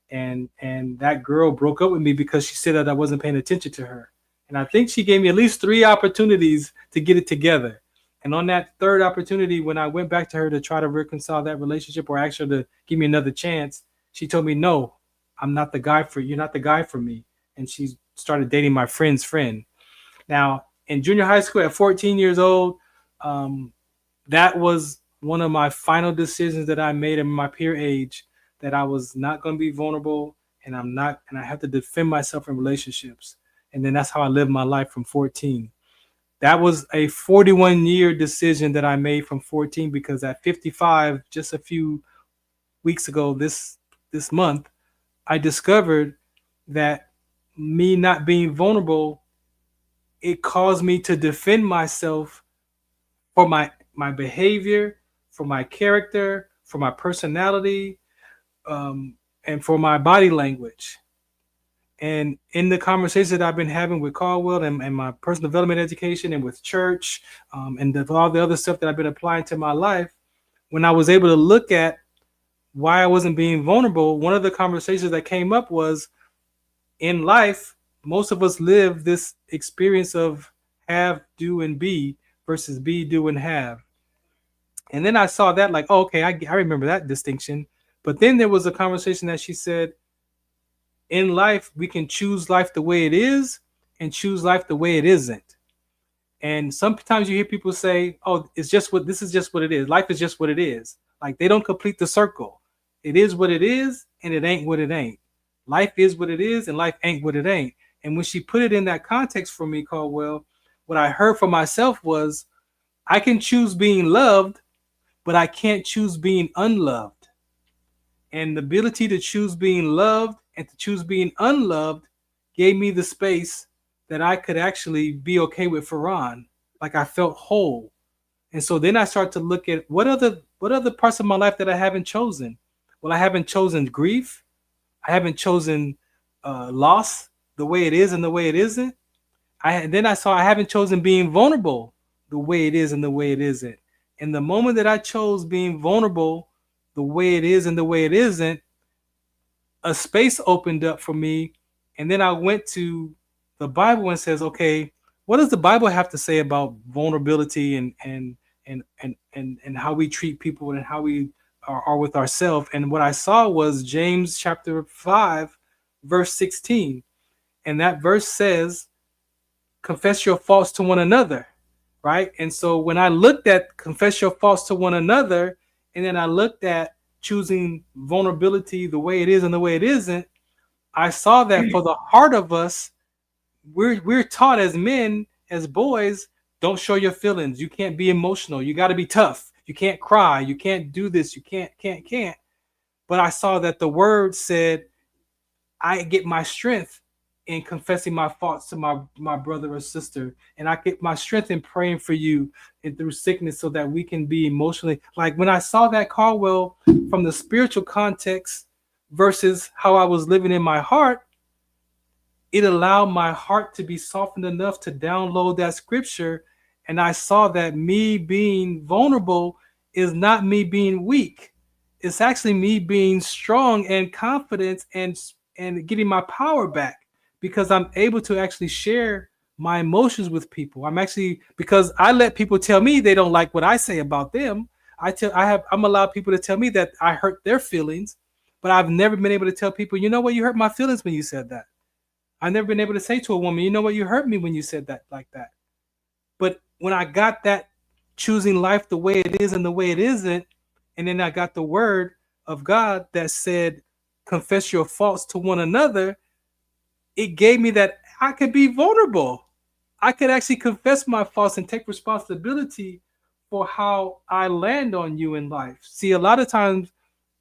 And that girl broke up with me because she said that I wasn't paying attention to her. And I think she gave me at least 3 opportunities to get it together. And on that third opportunity, when I went back to her to try to reconcile that relationship or ask her to give me another chance, she told me, no, I'm not the guy for you. You're not the guy for me. And she started dating my friend's friend. Now, in junior high school at 14 years old, that was one of my final decisions that I made in my peer age, that I was not going to be vulnerable, and I have to defend myself in relationships. And then that's how I lived my life from 14. That was a 41-year decision that I made from 14, because at 55, just a few weeks ago, this month, I discovered that me not being vulnerable, it caused me to defend myself for my behavior, for my character, for my personality, and for my body language. And in the conversations that I've been having with Caldwell and my personal development education and with church, and all the other stuff that I've been applying to my life, when I was able to look at why I wasn't being vulnerable, one of the conversations that came up was, in life, most of us live this experience of have, do, and be versus be, do, and have. And then I saw that like, oh, okay, I remember that distinction. But then there was a conversation that she said, in life, we can choose life the way it is and choose life the way it isn't. And sometimes you hear people say, oh, this is just what it is. Life is just what it is. Like, they don't complete the circle. It is what it is, and it ain't what it ain't. Life is what it is, and life ain't what it ain't. And when she put it in that context for me, Caldwell, what I heard for myself was, I can choose being loved, but I can't choose being unloved. And the ability to choose being loved and to choose being unloved gave me the space that I could actually be okay with Farron. Like, I felt whole. And so then I start to look at what other parts of my life that I haven't chosen. Well, I haven't chosen grief. I haven't chosen loss, the way it is and the way it isn't. Then I saw I haven't chosen being vulnerable, the way it is and the way it isn't. And the moment that I chose being vulnerable, the way it is and the way it isn't, a space opened up for me. And then I went to the Bible and says, okay, what does the Bible have to say about vulnerability and how we treat people and how we are with ourselves? And what I saw was James chapter 5, verse 16. And that verse says, confess your faults to one another, right? And so when I looked at confess your faults to one another, and then I looked at choosing vulnerability the way it is and the way it isn't, I saw that for the heart of us, we're taught as men, as boys, don't show your feelings. You can't be emotional. You got to be tough. You can't cry. You can't do this. You can't. But I saw that the word said, I get my strength in confessing my faults to my brother or sister. And I get my strength in praying for you and through sickness so that we can be emotionally. Like, when I saw that, Caldwell, from the spiritual context versus how I was living in my heart, it allowed my heart to be softened enough to download that scripture. And I saw that me being vulnerable is not me being weak. It's actually me being strong and confident and getting my power back, because I'm able to actually share my emotions with people. Because I let people tell me they don't like what I say about them. I'm allowed people to tell me that I hurt their feelings, but I've never been able to tell people, you know what, you hurt my feelings when you said that. I've never been able to say to a woman, you know what, you hurt me when you said that like that. But when I got that choosing life the way it is and the way it isn't, and then I got the word of God that said, confess your faults to one another, it gave me that I could be vulnerable. I could actually confess my faults and take responsibility for how I land on you in life. See, a lot of times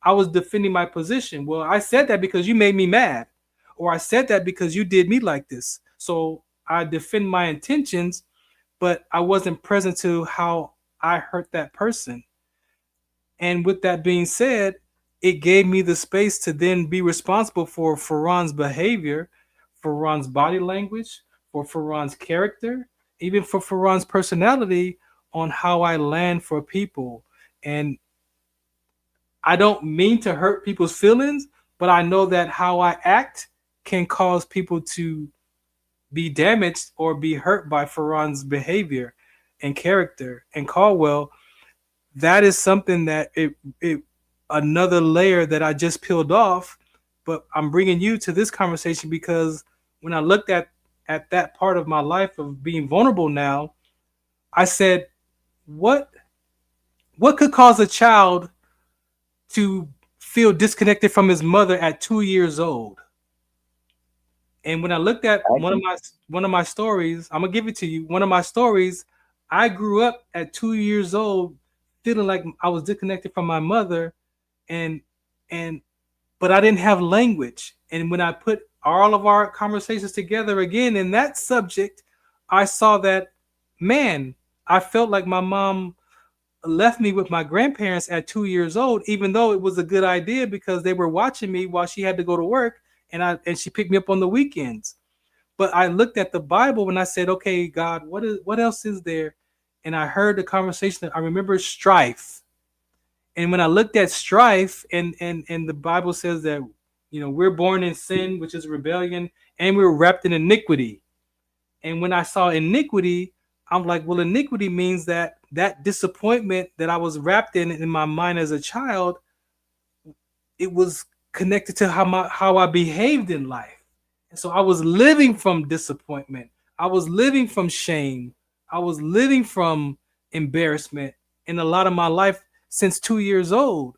I was defending my position. Well, I said that because you made me mad, or I said that because you did me like this. So I defend my intentions, but I wasn't present to how I hurt that person. And with that being said, it gave me the space to then be responsible for Farron's behavior, Farron's body language, for Farron's character, even for Farron's personality, on how I land for people. And I don't mean to hurt people's feelings, but I know that how I act can cause people to be damaged or be hurt by Farron's behavior and character. And Caldwell, that is something that it another layer that I just peeled off, but I'm bringing you to this conversation because when I looked at that part of my life of being vulnerable now, I said, what what could cause a child to feel disconnected from his mother at 2 years old? And when I looked at one of my stories, I'm gonna give it to you. One of my stories, I grew up at 2 years old feeling like I was disconnected from my mother, and and but I didn't have language. And when I put all of our conversations together again in that subject, I saw that, man, I felt like my mom left me with my grandparents at 2 years old, even though it was a good idea because they were watching me while she had to go to work, and she picked me up on the weekends. But I looked at the Bible and I said, okay, God, what else is there? And I heard the conversation. I remember strife. And when I looked at strife, and the Bible says that, we're born in sin, which is rebellion, and we're wrapped in iniquity. And when I saw iniquity, I'm like, well, iniquity means that disappointment that I was wrapped in my mind as a child, it was connected to how I behaved in life. And so I was living from disappointment. I was living from shame. I was living from embarrassment in a lot of my life since 2 years old.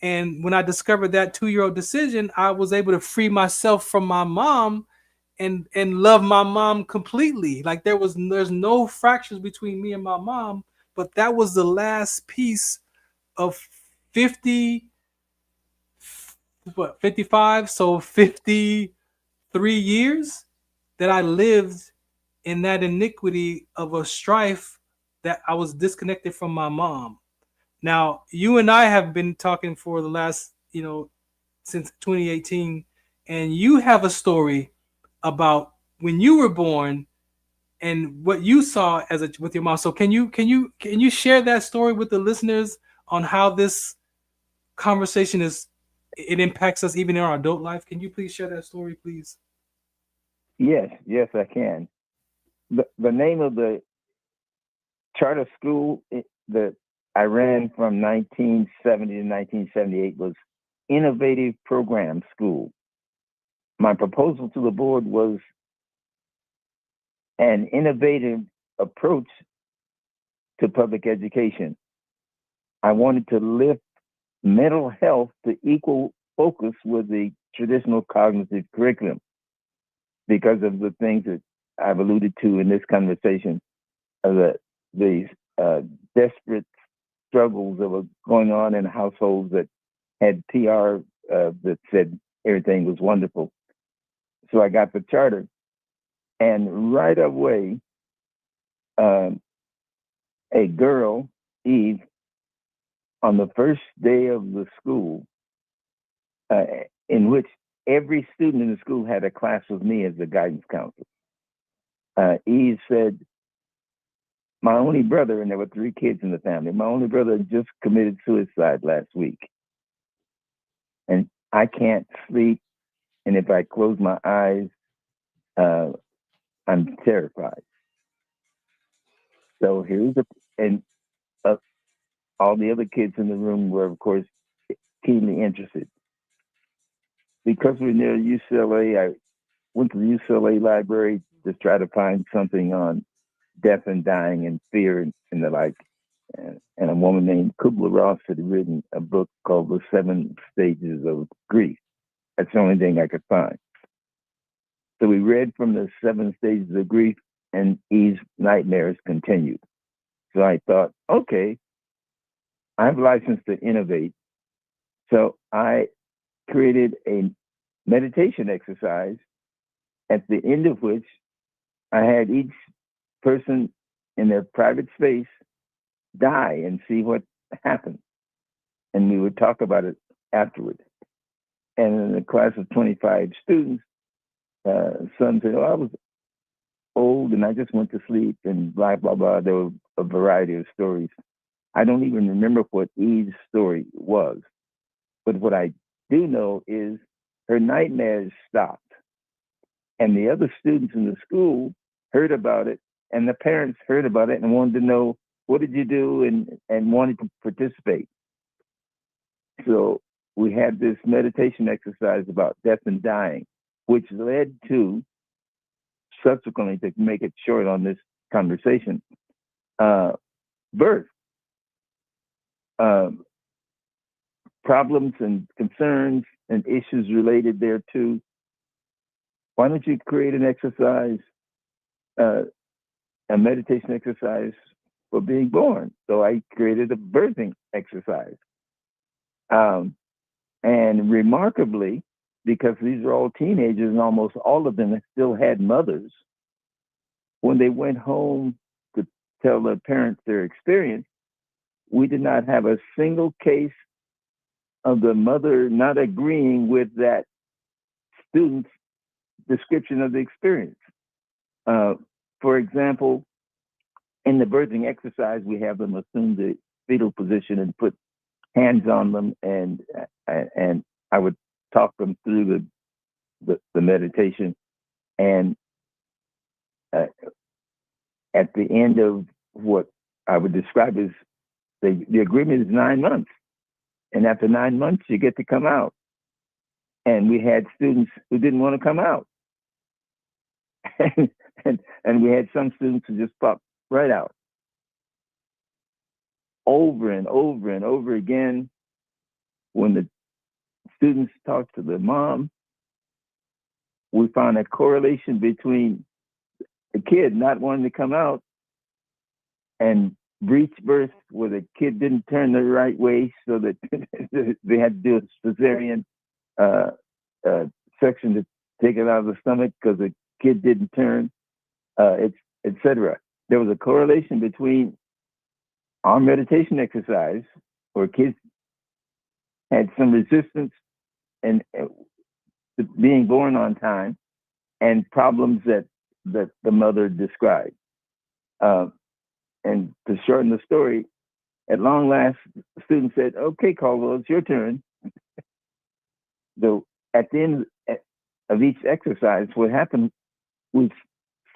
And when I discovered that 2-year-old decision, I was able to free myself from my mom and love my mom completely. Like there's no fractures between me and my mom, but that was the last piece of 55, so 53 years that I lived in that iniquity of a strife that I was disconnected from my mom. Now, you and I have been talking for the last, since 2018, and you have a story about when you were born and what you saw with your mom. So can you share that story with the listeners on how this conversation it impacts us even in our adult life? Can you please share that story, please? Yes, I can. The name of the charter school that I ran from 1970 to 1978 was Innovative Program School. My proposal to the board was an innovative approach to public education. I wanted to lift mental health to equal focus with the traditional cognitive curriculum because of the things that I've alluded to in this conversation, the desperate struggles that were going on in households that had PR that said everything was wonderful. So I got the charter, and right away, a girl, Eve, on the first day of the school, in which every student in the school had a class with me as the guidance counselor. Eve said, my only brother, and there were 3 kids in the family, my only brother just committed suicide last week. And I can't sleep. And if I close my eyes, I'm terrified. So all the other kids in the room were, of course, keenly interested. Because we're near UCLA, I went to the UCLA library to try to find something on death and dying and fear and the like. And a woman named Kubler-Ross had written a book called The 7 Stages of Grief. That's the only thing I could find. So we read from the 7 stages of grief, and Eve's nightmares continued. So I thought, okay, I have license to innovate. So I created a meditation exercise at the end of which I had each person in their private space die and see what happened. And we would talk about it afterwards. And in a class of 25 students, some said, I was old and I just went to sleep and blah, blah, blah. There were a variety of stories. I don't even remember what Eve's story was. But what I do know is her nightmares stopped. And the other students in the school heard about it, and the parents heard about it and wanted to know, what did you do, and wanted to participate. So we had this meditation exercise about death and dying, which led to, subsequently, to make it short on this conversation, birth. problems and concerns and issues related thereto, why don't you create an exercise, a meditation exercise for being born? So I created a birthing exercise. And remarkably, because these are all teenagers and almost all of them still had mothers, when they went home to tell their parents their experience, we did not have a single case of the mother not agreeing with that student's description of the experience. For example, in the birthing exercise, we have them assume the fetal position and put hands on them, and I would talk them through the meditation. And at the end of what I would describe as the agreement is 9 months. And after 9 months, you get to come out. And we had students who didn't want to come out. and we had some students who just popped right out. Over and over and over again, when the students talked to the mom, we found a correlation between the kid not wanting to come out and breech birth, where the kid didn't turn the right way, so that they had to do a cesarean section to take it out of the stomach because the kid didn't turn, etc. There was a correlation between our meditation exercise, where kids had some resistance and being born on time, and problems that the mother described. And to shorten the story, at long last, the student said, "Okay, Caldwell, it's your turn." At the end of each exercise, what happened, we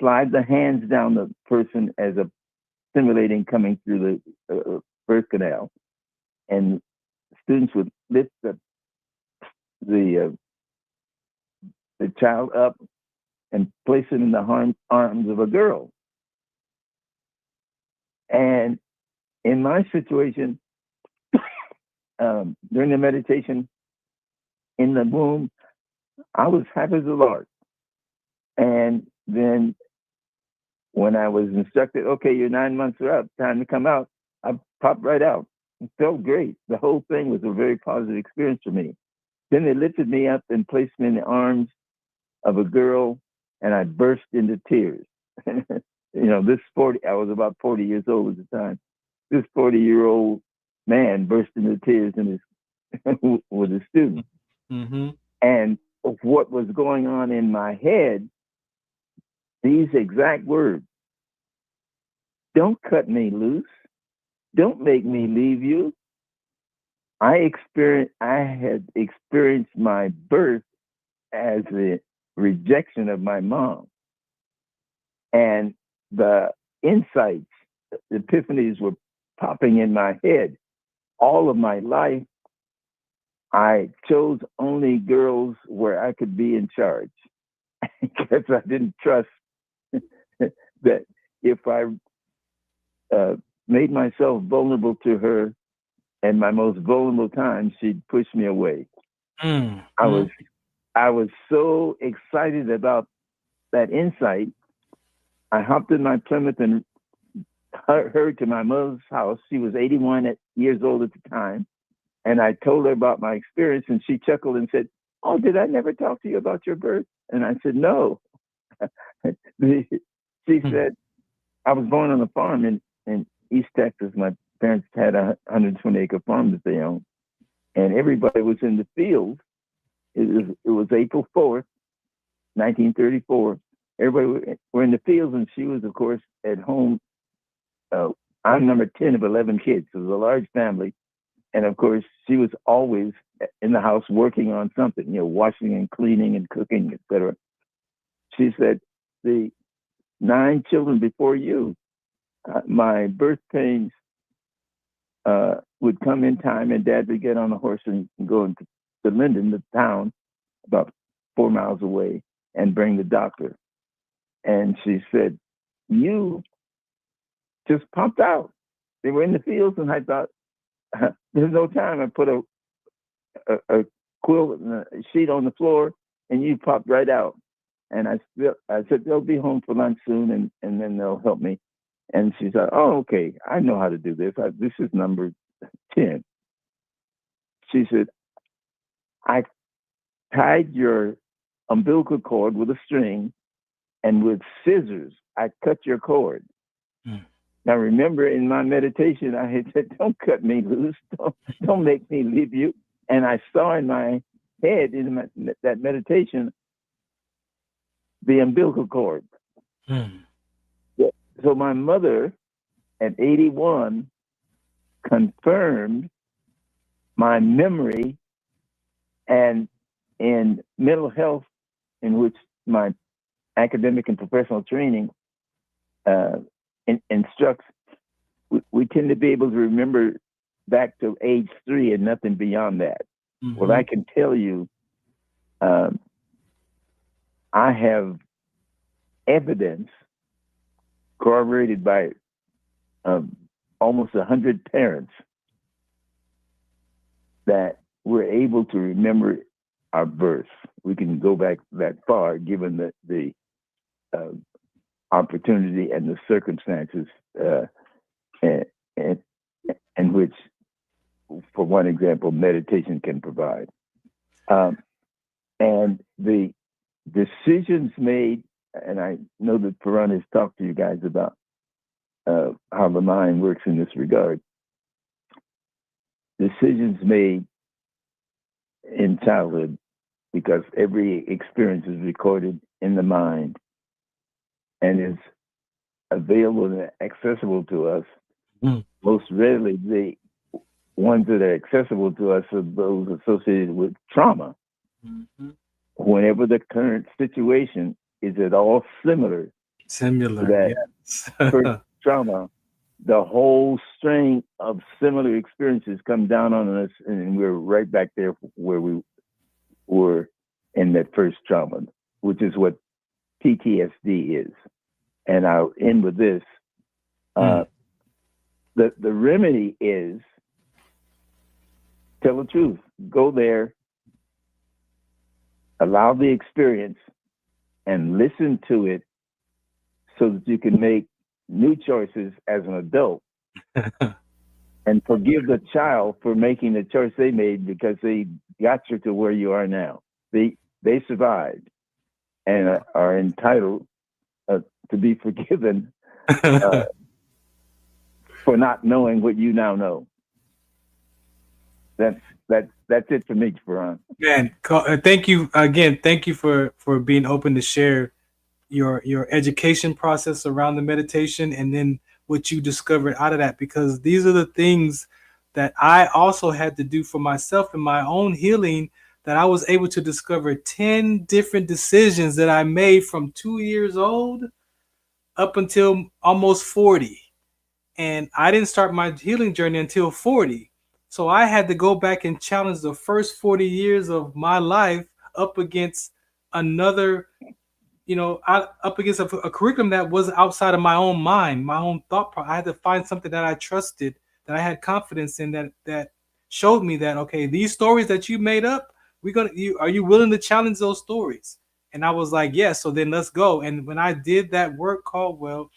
slide the hands down the person as a simulating coming through the birth canal, and students would lift the child up and place him in the arms of a girl. And in my situation, during the meditation in the womb, I was happy as a lark. And then when I was instructed, okay, you're 9 months are up, time to come out, I popped right out. It felt great. The whole thing was a very positive experience for me. Then they lifted me up and placed me in the arms of a girl, and I burst into tears. I was about 40 years old at the time. This 40-year-old man burst into tears with his student. Mm-hmm. And what was going on in my head, these exact words: "Don't cut me loose. Don't make me leave you." I had experienced my birth as a rejection of my mom. And the insights, the epiphanies were popping in my head. All of my life, I chose only girls where I could be in charge, because I didn't trust that if I made myself vulnerable to her in my most vulnerable time, she'd push me away. I was so excited about that insight. I hopped in my Plymouth and hurried to my mother's house. She was 81 years old at the time. And I told her about my experience, and she chuckled and said, "Oh, did I never talk to you about your birth?" And I said, "No." She said, I was born on a farm in East Texas. My parents had a 120-acre farm that they owned. And everybody was in the field. It was April 4th, 1934. Everybody were in the fields, and she was, of course, at home. I'm number 10 of 11 kids. So it was a large family. And of course, she was always in the house working on something, washing and cleaning and cooking, etc. She said, "The 9 children before you, my birth pains would come in time, and Dad would get on a horse and go into Linden, the town, about 4 miles away, and bring the doctor." And she said, "You just popped out." They were in the fields, and I thought, there's no time. I put a quilt and a sheet on the floor, and you popped right out. And I said, they'll be home for lunch soon, and then they'll help me. And she said, oh, okay, I know how to do this. This is number 10. She said, I tied your umbilical cord with a string, and with scissors, I cut your cord. Now, remember, in my meditation, I had said, don't cut me loose. Don't make me leave you. And I saw in my head, in that meditation, the umbilical cord. So my mother, at 81, confirmed my memory and in mental health, in which my academic and professional training instructs. We tend to be able to remember back to age 3 and nothing beyond that. Well, I can tell you, I have evidence corroborated by almost 100 parents that we're able to remember our birth. We can go back that far, given the opportunity and the circumstances in which, for one example, meditation can provide. And the decisions made, and I know that Farron has talked to you guys about how the mind works in this regard. Decisions made in childhood, because every experience is recorded in the mind and is available and accessible to us. Most readily, the ones that are accessible to us are those associated with trauma. Whenever the current situation is at all similar to that first trauma, the whole string of similar experiences come down on us, and we're right back there where we were in that first trauma, which is what PTSD is. And I'll end with this. The remedy is tell the truth. Go there, allow the experience, and listen to it so that you can make new choices as an adult. And forgive the child for making the choice they made, because they got you to where you are now. They survived and are entitled to be forgiven for not knowing what you now know. That's it for me, Farron. Man, thank you again. Thank you for being open to share your education process around the meditation, and then what you discovered out of that, because these are the things that I also had to do for myself in my own healing, that I was able to discover 10 different decisions that I made from 2 years old up until almost 40. And I didn't start my healing journey until 40. So I had to go back and challenge the first 40 years of my life up against another, up against a curriculum that was outside of my own mind, my own thought process. I had to find something that I trusted, that I had confidence in, that showed me that, okay, these stories that you made up, are you willing to challenge those stories? And I was like, yes. So then let's go. And when I did that work, Caldwell,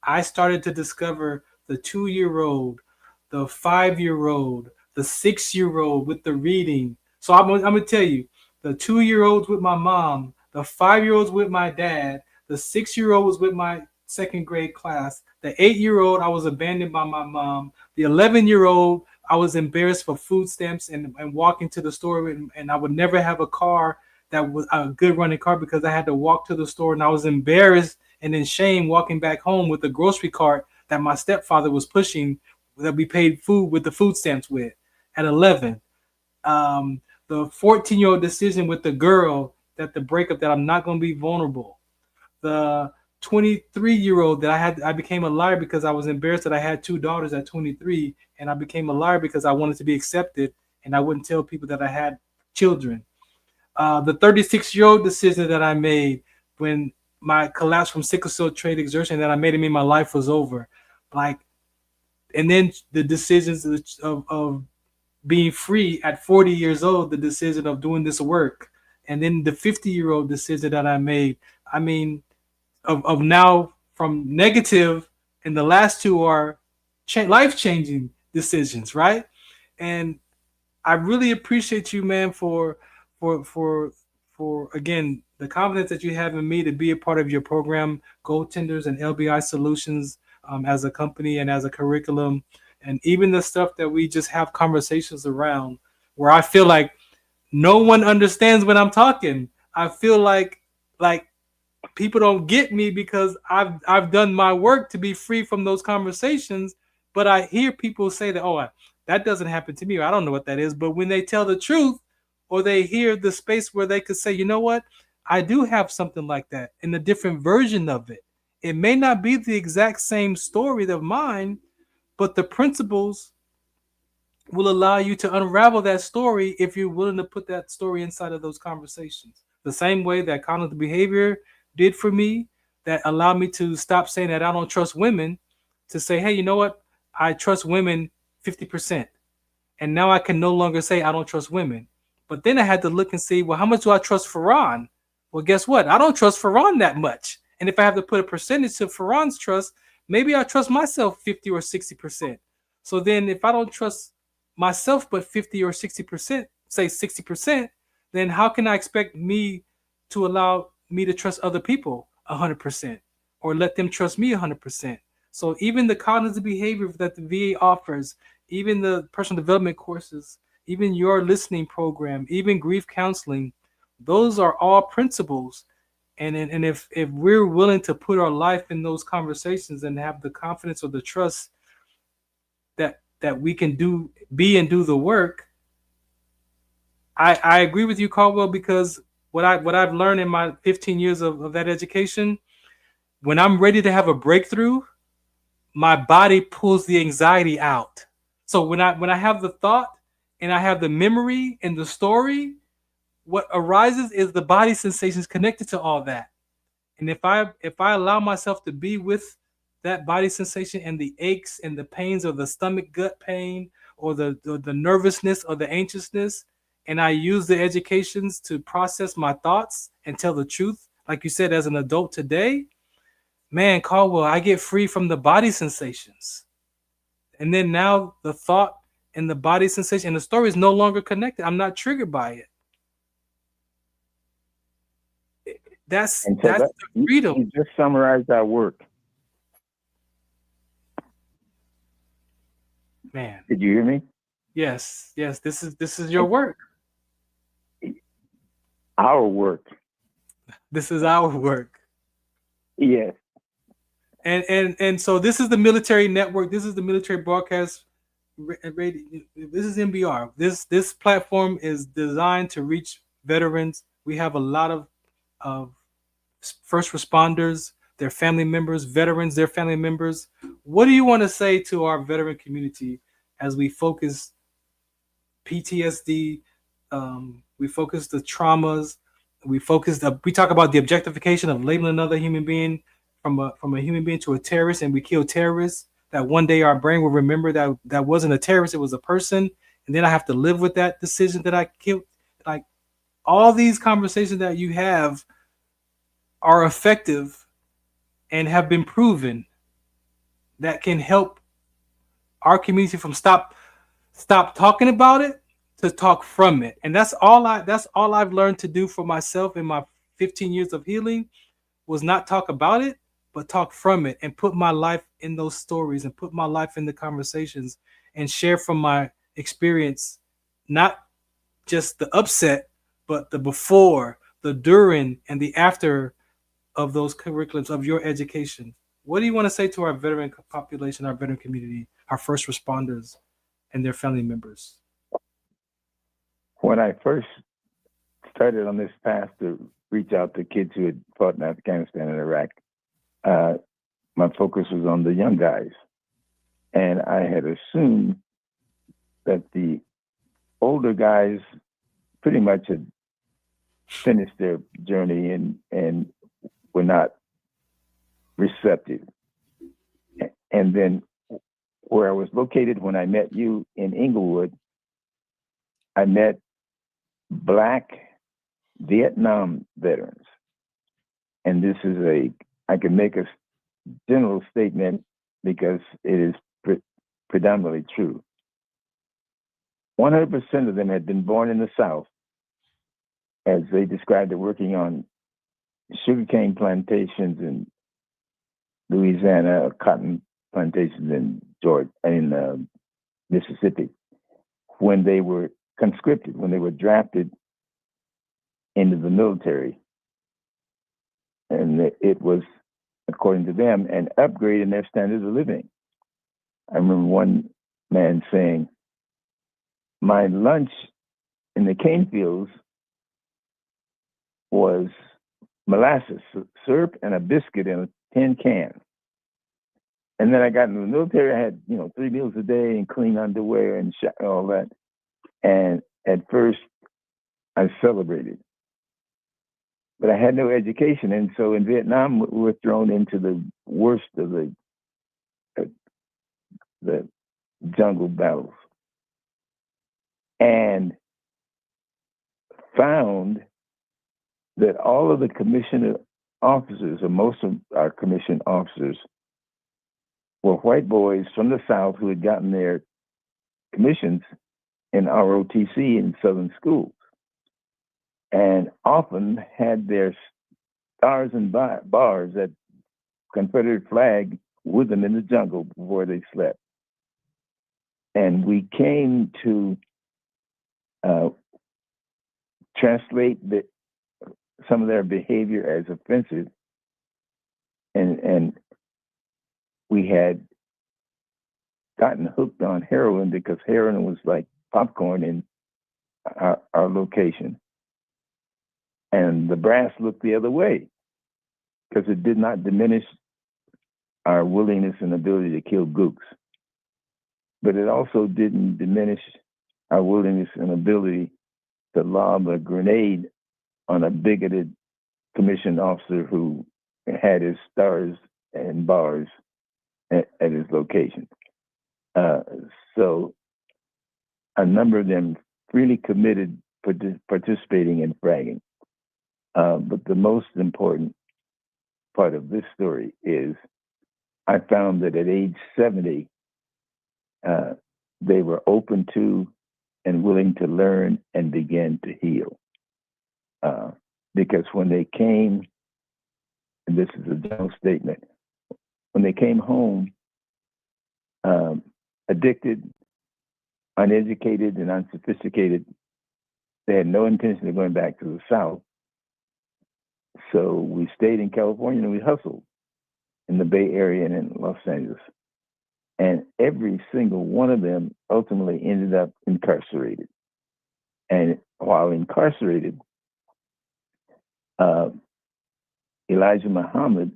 I started to discover the 2-year-old, the 5-year-old, the 6-year-old with the reading. So I'm going to tell you, the 2-year-olds with my mom, the 5-year-olds with my dad, the 6-year-old was with my second grade class, the 8-year-old I was abandoned by my mom, the 11-year-old I was embarrassed for food stamps and walking to the store, and I would never have a car that was a good running car because I had to walk to the store, and I was embarrassed and in shame walking back home with the grocery cart that my stepfather was pushing, that we paid food with the food stamps with at 11. The 14-year-old decision with the girl, that the breakup, that I'm not going to be vulnerable. The 23-year-old that I became a liar because I was embarrassed that I had 2 daughters at 23, and I became a liar because I wanted to be accepted and I wouldn't tell people that I had children. The 36-year-old decision that I made when my collapse from sickle cell trait exertion, that I made it mean my life was over. Like, and then the decisions of being free at 40 years old, the decision of doing this work, and then the 50-year-old decision that I made. I mean, of now from negative, and the last two are life-changing decisions, right? And I really appreciate you, man, for again the confidence that you have in me to be a part of your program, GoalTenders and LBI Solutions, as a company and as a curriculum, and even the stuff that we just have conversations around, where I feel like no one understands when I'm talking. I feel like people don't get me because I've done my work to be free from those conversations, but I hear people say that, oh, that doesn't happen to me, or I don't know what that is. But when they tell the truth, or they hear the space where they could say, you know what, I do have something like that in a different version of it. It may not be the exact same story of mine, but the principles will allow you to unravel that story if you're willing to put that story inside of those conversations. The same way that cognitive behavior did for me, that allowed me to stop saying that I don't trust women, to say, hey, you know what? I trust women 50%. And now I can no longer say I don't trust women. But then I had to look and see, well, how much do I trust Farron? Well, guess what? I don't trust Farron that much. And if I have to put a percentage to Farron's trust, maybe I trust myself 50 or 60%. So then if I don't trust myself but 50 or 60%, say 60%, then how can I expect me to allow me to trust other people 100% or let them trust me 100%? So even the cognitive behavior that the VA offers, even the personal development courses, even your listening program, even grief counseling, those are all principles. And if we're willing to put our life in those conversations and have the confidence or the trust that we can be and do the work, I agree with you, Caldwell, because what I've learned in my 15 years of that education, when I'm ready to have a breakthrough, my body pulls the anxiety out. So when I have the thought and I have the memory and the story, what arises is the body sensations connected to all that. And if I allow myself to be with that body sensation and the aches and the pains, or the stomach gut pain, or the nervousness or the anxiousness, and I use the educations to process my thoughts and tell the truth, like you said, as an adult today, man, Caldwell, I get free from the body sensations. And then now the thought and the body sensation and the story is no longer connected. I'm not triggered by it. That's the freedom. You just summarized our work. Man. Did you hear me? Yes. This is your work. Our work. This is our work. Yes. And so this is the military network. This is the military broadcast radio. This is MBR. This platform is designed to reach veterans. We have a lot of first responders, their family members, veterans, their family members. What do you want to say to our veteran community as we focus PTSD, we focus the traumas, we talk about the objectification of labeling another human being from a human being to a terrorist, and we kill terrorists, that one day our brain will remember that wasn't a terrorist, it was a person, and then I have to live with that decision that I killed. Like, all these conversations that you have are effective and have been proven that can help our community from stop talking about it to talk from it. And that's all I've learned to do for myself in my 15 years of healing, was not talk about it, but talk from it, and put my life in those stories, and put my life in the conversations, and share from my experience, not just the upset, but the before, the during, and the after of those curriculums of your education. What do you want to say to our veteran population, our veteran community, our first responders, and their family members? When I first started on this path to reach out to kids who had fought in Afghanistan and Iraq, my focus was on the young guys. And I had assumed that the older guys pretty much had finished their journey and were not receptive. And then where I was located when I met you in Inglewood, I met Black Vietnam veterans. And this is I can make a general statement because it is predominantly true. 100% of them had been born in the South, as they described it, working on sugarcane plantations in Louisiana, cotton plantations in Georgia, in Mississippi, when they were conscripted, when they were drafted into the military. And it was, according to them, an upgrade in their standards of living. I remember one man saying, my lunch in the cane fields was molasses, syrup, and a biscuit in a tin can. And then I got into the military. I had, 3 meals a day and clean underwear and all that. And at first, I celebrated. But I had no education. And so in Vietnam, we were thrown into the worst of the jungle battles. And found that all of the commissioned officers, or most of our commissioned officers, were white boys from the South who had gotten their commissions in ROTC in Southern schools, and often had their stars and bars, that Confederate flag, with them in the jungle before they slept. And we came to translate some of their behavior as offensive, and we had gotten hooked on heroin because heroin was like popcorn in our location. And the brass looked the other way because it did not diminish our willingness and ability to kill gooks. But it also didn't diminish our willingness and ability to lob a grenade on a bigoted commissioned officer who had his stars and bars at his location. So a number of them freely committed participating in fragging. But the most important part of this story is I found that at age 70, they were open to and willing to learn and begin to heal. Because when they came, and this is a general statement, when they came home, addicted, uneducated, and unsophisticated, they had no intention of going back to the South. So we stayed in California and we hustled in the Bay Area and in Los Angeles. And every single one of them ultimately ended up incarcerated. And while incarcerated, Elijah Muhammad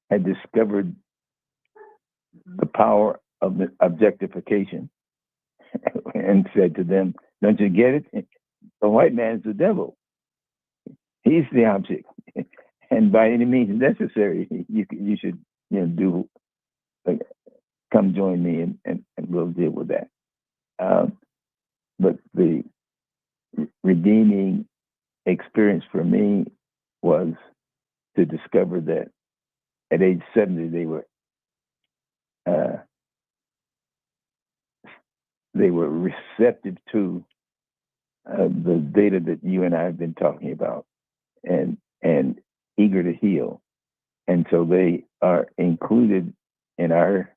had discovered the power of the objectification and said to them, don't you get it? The white man's the devil. He's the object. And by any means necessary, you should do, come join me and we'll deal with that. But the redeeming experience for me was to discover that at age 70, they were receptive to the data that you and I have been talking about, and eager to heal. And so they are included in our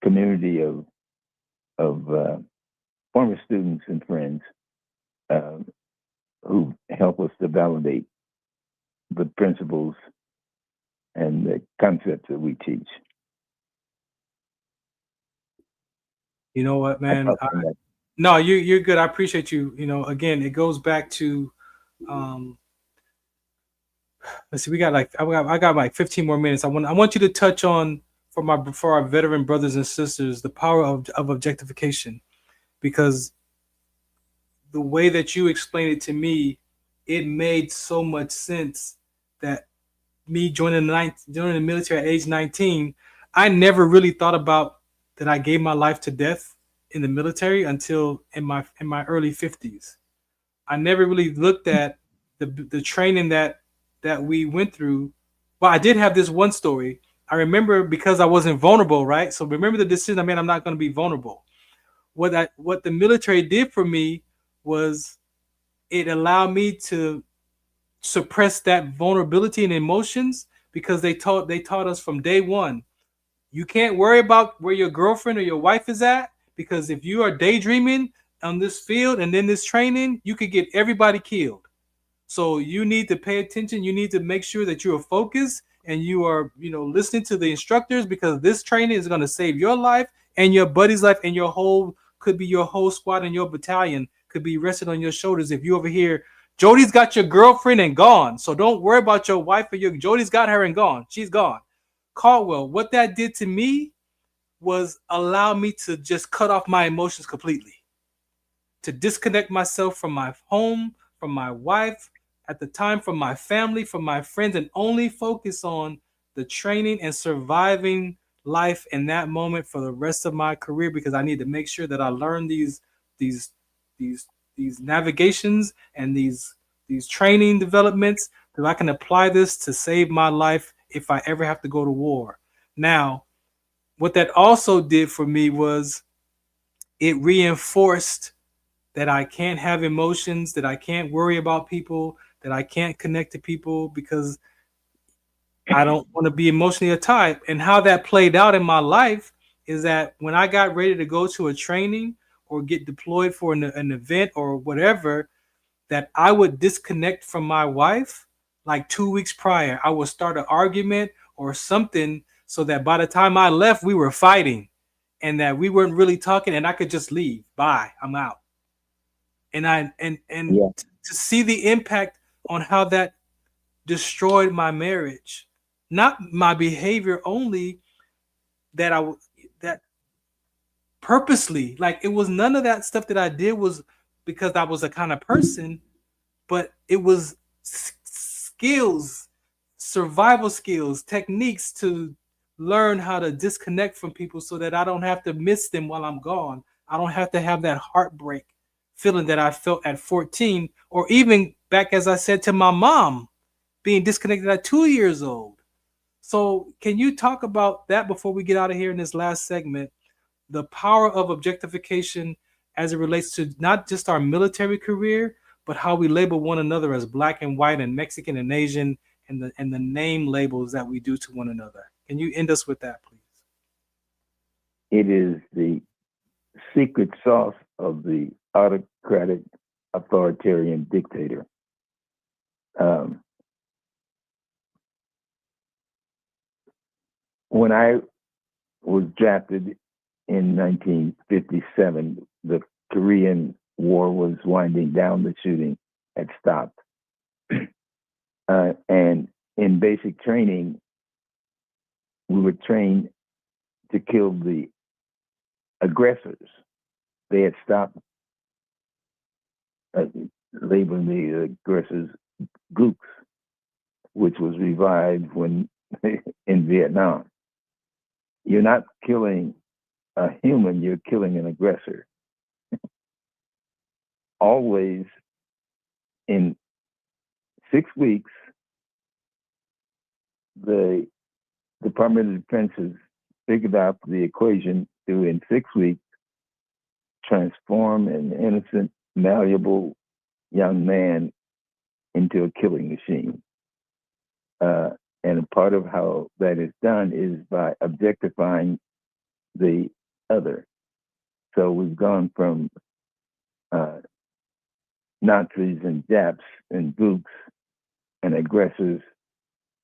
community of former students and friends who help us to validate the principles and the concepts that we teach. You know what, man? No, you're good. I appreciate you. Again, it goes back to, let's see, I got like 15 more minutes. I want you to touch on for our veteran brothers and sisters the power of objectification, because the way that you explained it to me, it made so much sense that me joining the military at age 19, I never really thought about that I gave my life to death in the military until in my early 50s. I never really looked at the training that we went through. Well, I did have this one story. I remember because I wasn't vulnerable, right? So remember the decision I made, I'm not going to be vulnerable. What the military did for me was it allowed me to suppress that vulnerability and emotions because they taught us from day one. You can't worry about where your girlfriend or your wife is at, because if you are daydreaming on this field and then this training, you could get everybody killed. So you need to pay attention. You need to make sure that you are focused and you are, listening to the instructors, because this training is going to save your life and your buddy's life, and could be your whole squad and your battalion could be rested on your shoulders. If you over here, Jody's got your girlfriend and gone. So don't worry about your wife or Jody's got her and gone. She's gone. Caldwell, what that did to me was allow me to just cut off my emotions completely, to disconnect myself from my home, from my wife, at the time from my family, from my friends, and only focus on the training and surviving life in that moment for the rest of my career, because I need to make sure that I learn these navigations and these training developments, that I can apply this to save my life if I ever have to go to war. Now, what that also did for me was it reinforced that I can't have emotions, that I can't worry about people, that I can't connect to people because I don't want to be emotionally tied. And how that played out in my life is that when I got ready to go to a training or get deployed for an event or whatever, that I would disconnect from my wife like 2 weeks prior. I would start an argument or something so that by the time I left, we were fighting and that we weren't really talking, and I could just leave. Bye, I'm out. And to see the impact on how that destroyed my marriage, not my behavior only, that purposely, like it was none of that stuff that I did was because I was a kind of person, but it was skills, survival skills, techniques to learn how to disconnect from people so that I don't have to miss them while I'm gone. I don't have to have that heartbreak feeling that I felt at 14, or even back, as I said, to my mom, being disconnected at 2 years old. So can you talk about that before we get out of here in this last segment, the power of objectification as it relates to not just our military career, but how we label one another as black and white and Mexican and Asian, and the name labels that we do to one another? Can you end us with that, please? It is the secret sauce of the autocratic authoritarian dictator. When I was drafted in 1957, the Korean War was winding down, the shooting had stopped. And in basic training, we were trained to kill the aggressors. They had stopped labeling the aggressors gooks, which was revived when in Vietnam. You're not killing a human, you're killing an aggressor. Always in 6 weeks, the Department of Defense has figured out the equation to, in 6 weeks, transform an innocent, malleable young man into a killing machine. And a part of how that is done is by objectifying the other. So we've gone from Nazis and Japs and gooks and aggressors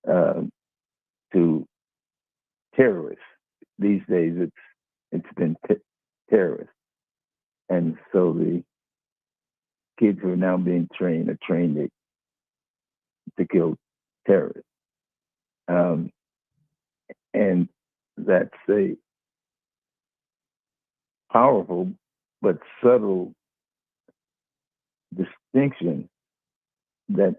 to terrorists. These days, it's been terrorists, and so the kids who are now being trained are trained to kill terrorists, and that's a powerful but subtle distinction that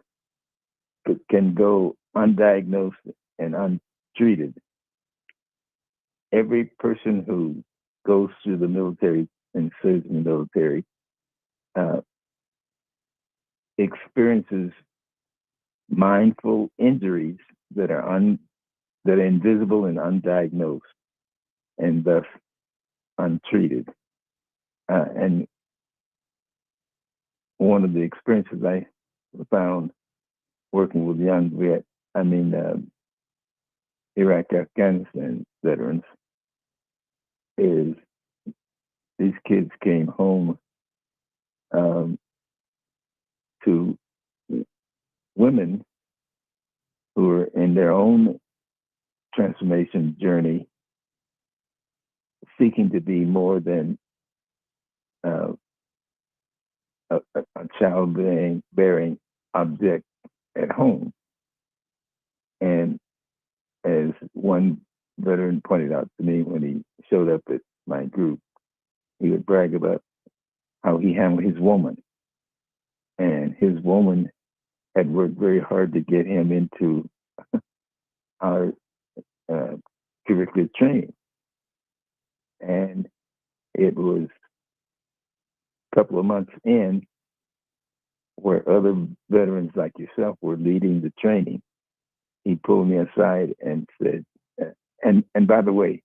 can go undiagnosed and untreated. every person who goes through the military and serves in the military experiences mindful injuries that are invisible and undiagnosed, and thus untreated. And one of the experiences I found working with young Iraq, Afghanistan veterans is these kids came home to women who were in their own transformation journey, seeking to be more than a child-bearing object at home. And as one veteran pointed out to me when he showed up at my group, he would brag about how he handled his woman. And his woman had worked very hard to get him into our curricular training. And it was a couple of months in where other veterans like yourself were leading the training. He pulled me aside and said, and by the way,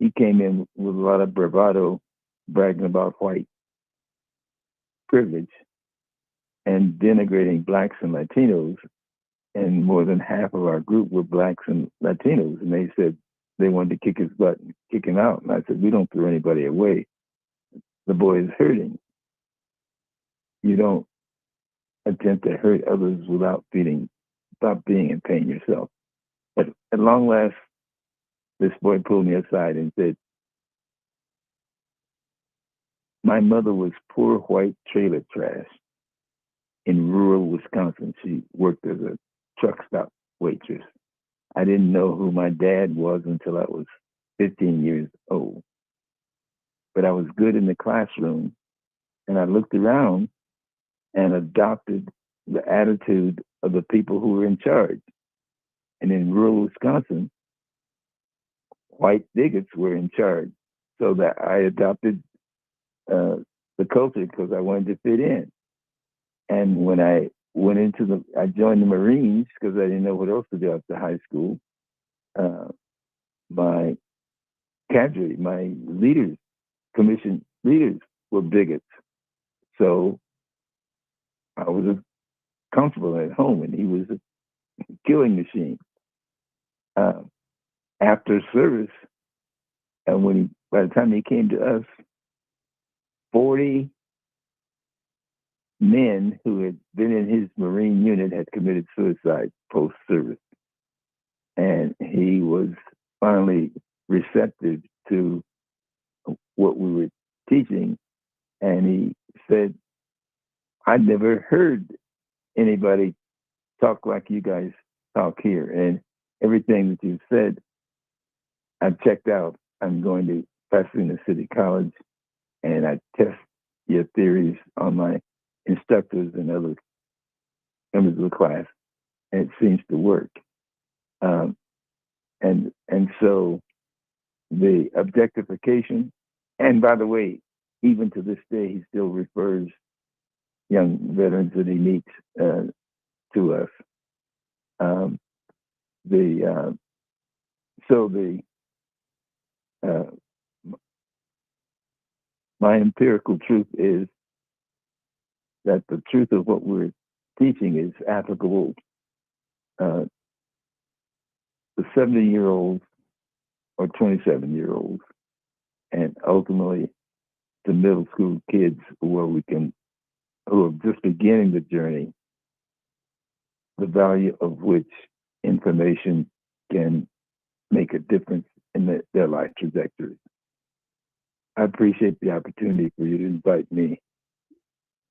he came in with a lot of bravado, bragging about white privilege and denigrating blacks and Latinos. And more than half of our group were blacks and Latinos. And they said they wanted to kick his butt and kick him out. And I said, we don't throw anybody away. The boy is hurting. You don't attempt to hurt others without being in pain yourself. But at long last, this boy pulled me aside and said, my mother was poor white trailer trash in rural Wisconsin. She worked as a truck stop waitress. I didn't know who my dad was until I was 15 years old. But I was good in the classroom, and I looked around and adopted the attitude of the people who were in charge. And in rural Wisconsin, white bigots were in charge. So that I adopted the culture because I wanted to fit in. And when I I joined the Marines because I didn't know what else to do after high school. My cadre, my leaders, commissioned leaders were bigots. So I was comfortable at home, and he was a killing machine. After service, and by the time he came to us, 40 men who had been in his Marine unit had committed suicide post-service. And he was finally receptive to what we were teaching. And he said, I'd never heard anybody talk like you guys talk here. And everything that you've said, I've checked out. I'm going to Pasadena City College, and I test your theories on my instructors and other members of the class, and it seems to work. And so the objectification, and by the way, even to this day, he still refers young veterans that he meets to us. My empirical truth is that the truth of what we're teaching is applicable to 70-year-olds or 27-year-olds, and ultimately to middle school kids who are just beginning the journey, the value of which information can make a difference in their life trajectory. I appreciate the opportunity for you to invite me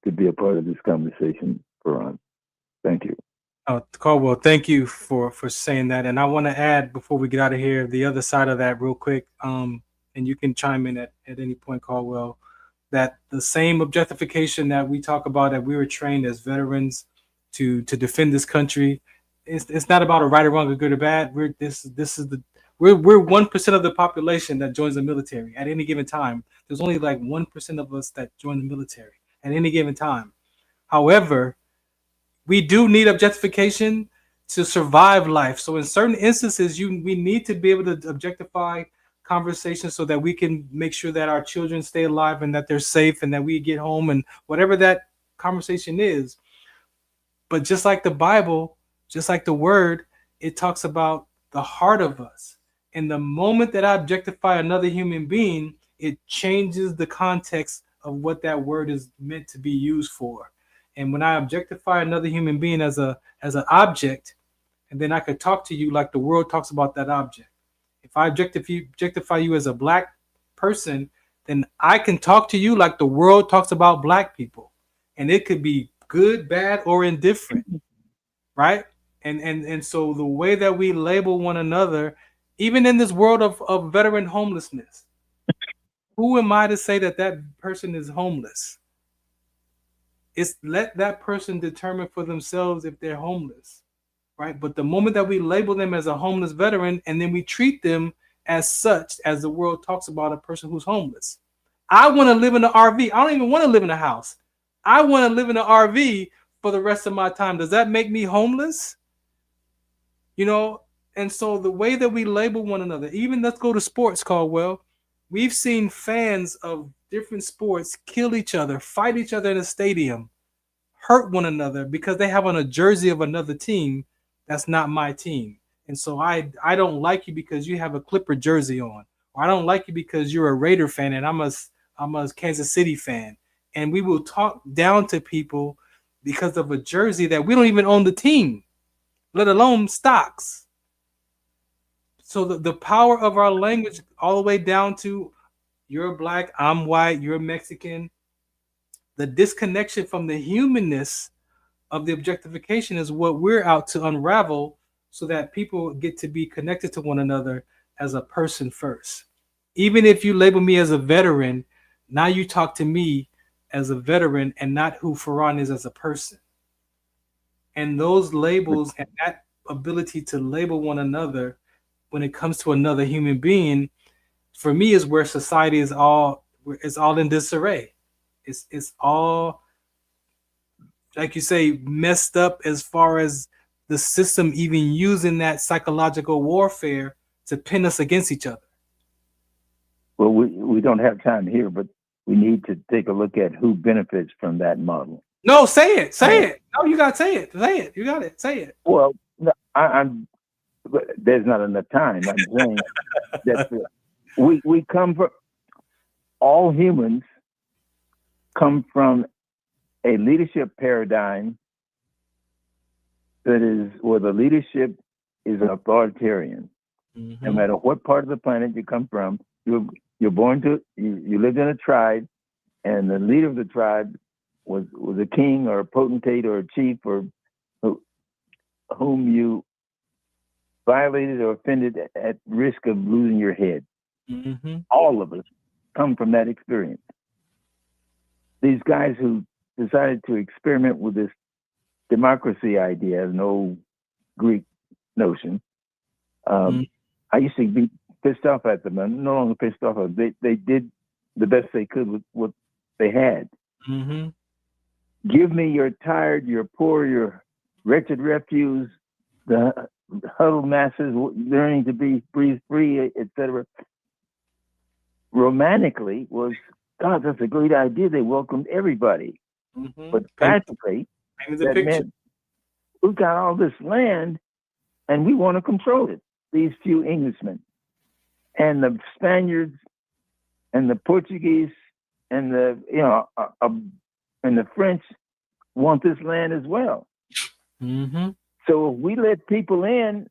to be a part of this conversation, Farron. Thank you. Caldwell, thank you for saying that. And I want to add, before we get out of here, the other side of that real quick, and you can chime in at any point, Caldwell, that the same objectification that we talk about, that we were trained as veterans to defend this country, it's not about a right or wrong, or good or bad. This is We're 1% of the population that joins the military at any given time. There's only like 1% of us that join the military at any given time. However, we do need objectification to survive life. So in certain instances, we need to be able to objectify conversations so that we can make sure that our children stay alive and that they're safe and that we get home and whatever that conversation is. But just like the Bible, just like the word, it talks about the heart of us. And the moment that I objectify another human being, it changes the context of what that word is meant to be used for. And when I objectify another human being as an object, and then I could talk to you like the world talks about that object. If I objectify you as a black person, then I can talk to you like the world talks about black people. And it could be good, bad, or indifferent, right? And so the way that we label one another, even in this world of veteran homelessness, who am I to say that that person is homeless? It's let that person determine for themselves if they're homeless, right? But the moment that we label them as a homeless veteran and then we treat them as such, as the world talks about a person who's homeless. I want to live in an RV. I don't even want to live in a house. I want to live in an RV for the rest of my time. Does that make me homeless? You know, and so the way that we label one another, even let's go to sports, Caldwell. We've seen fans of different sports kill each other, fight each other in a stadium, hurt one another because they have on a jersey of another team that's not my team. And so I don't like you because you have a Clipper jersey on, or I don't like you because you're a Raider fan and I'm a Kansas City fan. And we will talk down to people because of a jersey that we don't even own the team, let alone stocks. So the power of our language all the way down to you're black, I'm white, you're Mexican. The disconnection from the humanness of the objectification is what we're out to unravel so that people get to be connected to one another as a person first. Even if you label me as a veteran, now you talk to me as a veteran and not who Farron is as a person. And those labels and that ability to label one another when it comes to another human being, for me, is where society is all in disarray. It's all, like you say, messed up as far as the system even using that psychological warfare to pin us against each other. Well, we don't have time here, but we need to take a look at who benefits from that model. No, say it. No, you got to say it. Say it. You got it. Say it. Well, no, there's not enough time. I'm saying that we come from, all humans come from a leadership paradigm that is where the leadership is authoritarian. Mm-hmm. No matter what part of the planet you come from, you're born to, you lived in a tribe, and the leader of the tribe was a king or a potentate or a chief or whom you violated or offended at risk of losing your head. Mm-hmm. All of us come from that experience. These guys who decided to experiment with this democracy idea, an old Greek notion, I used to be pissed off at them. I'm no longer pissed off at them. They did the best they could with what they had. Mm-hmm. Give me your tired, your poor, your wretched refuse, the huddled masses learning to breathe free, etc. Romantically was, God, that's a great idea. They welcomed everybody. Mm-hmm. But practically, that meant we've got all this land and we want to control it. These few Englishmen and the Spaniards and the Portuguese and the and the French want this land as well. Mm-hmm. So if we let people in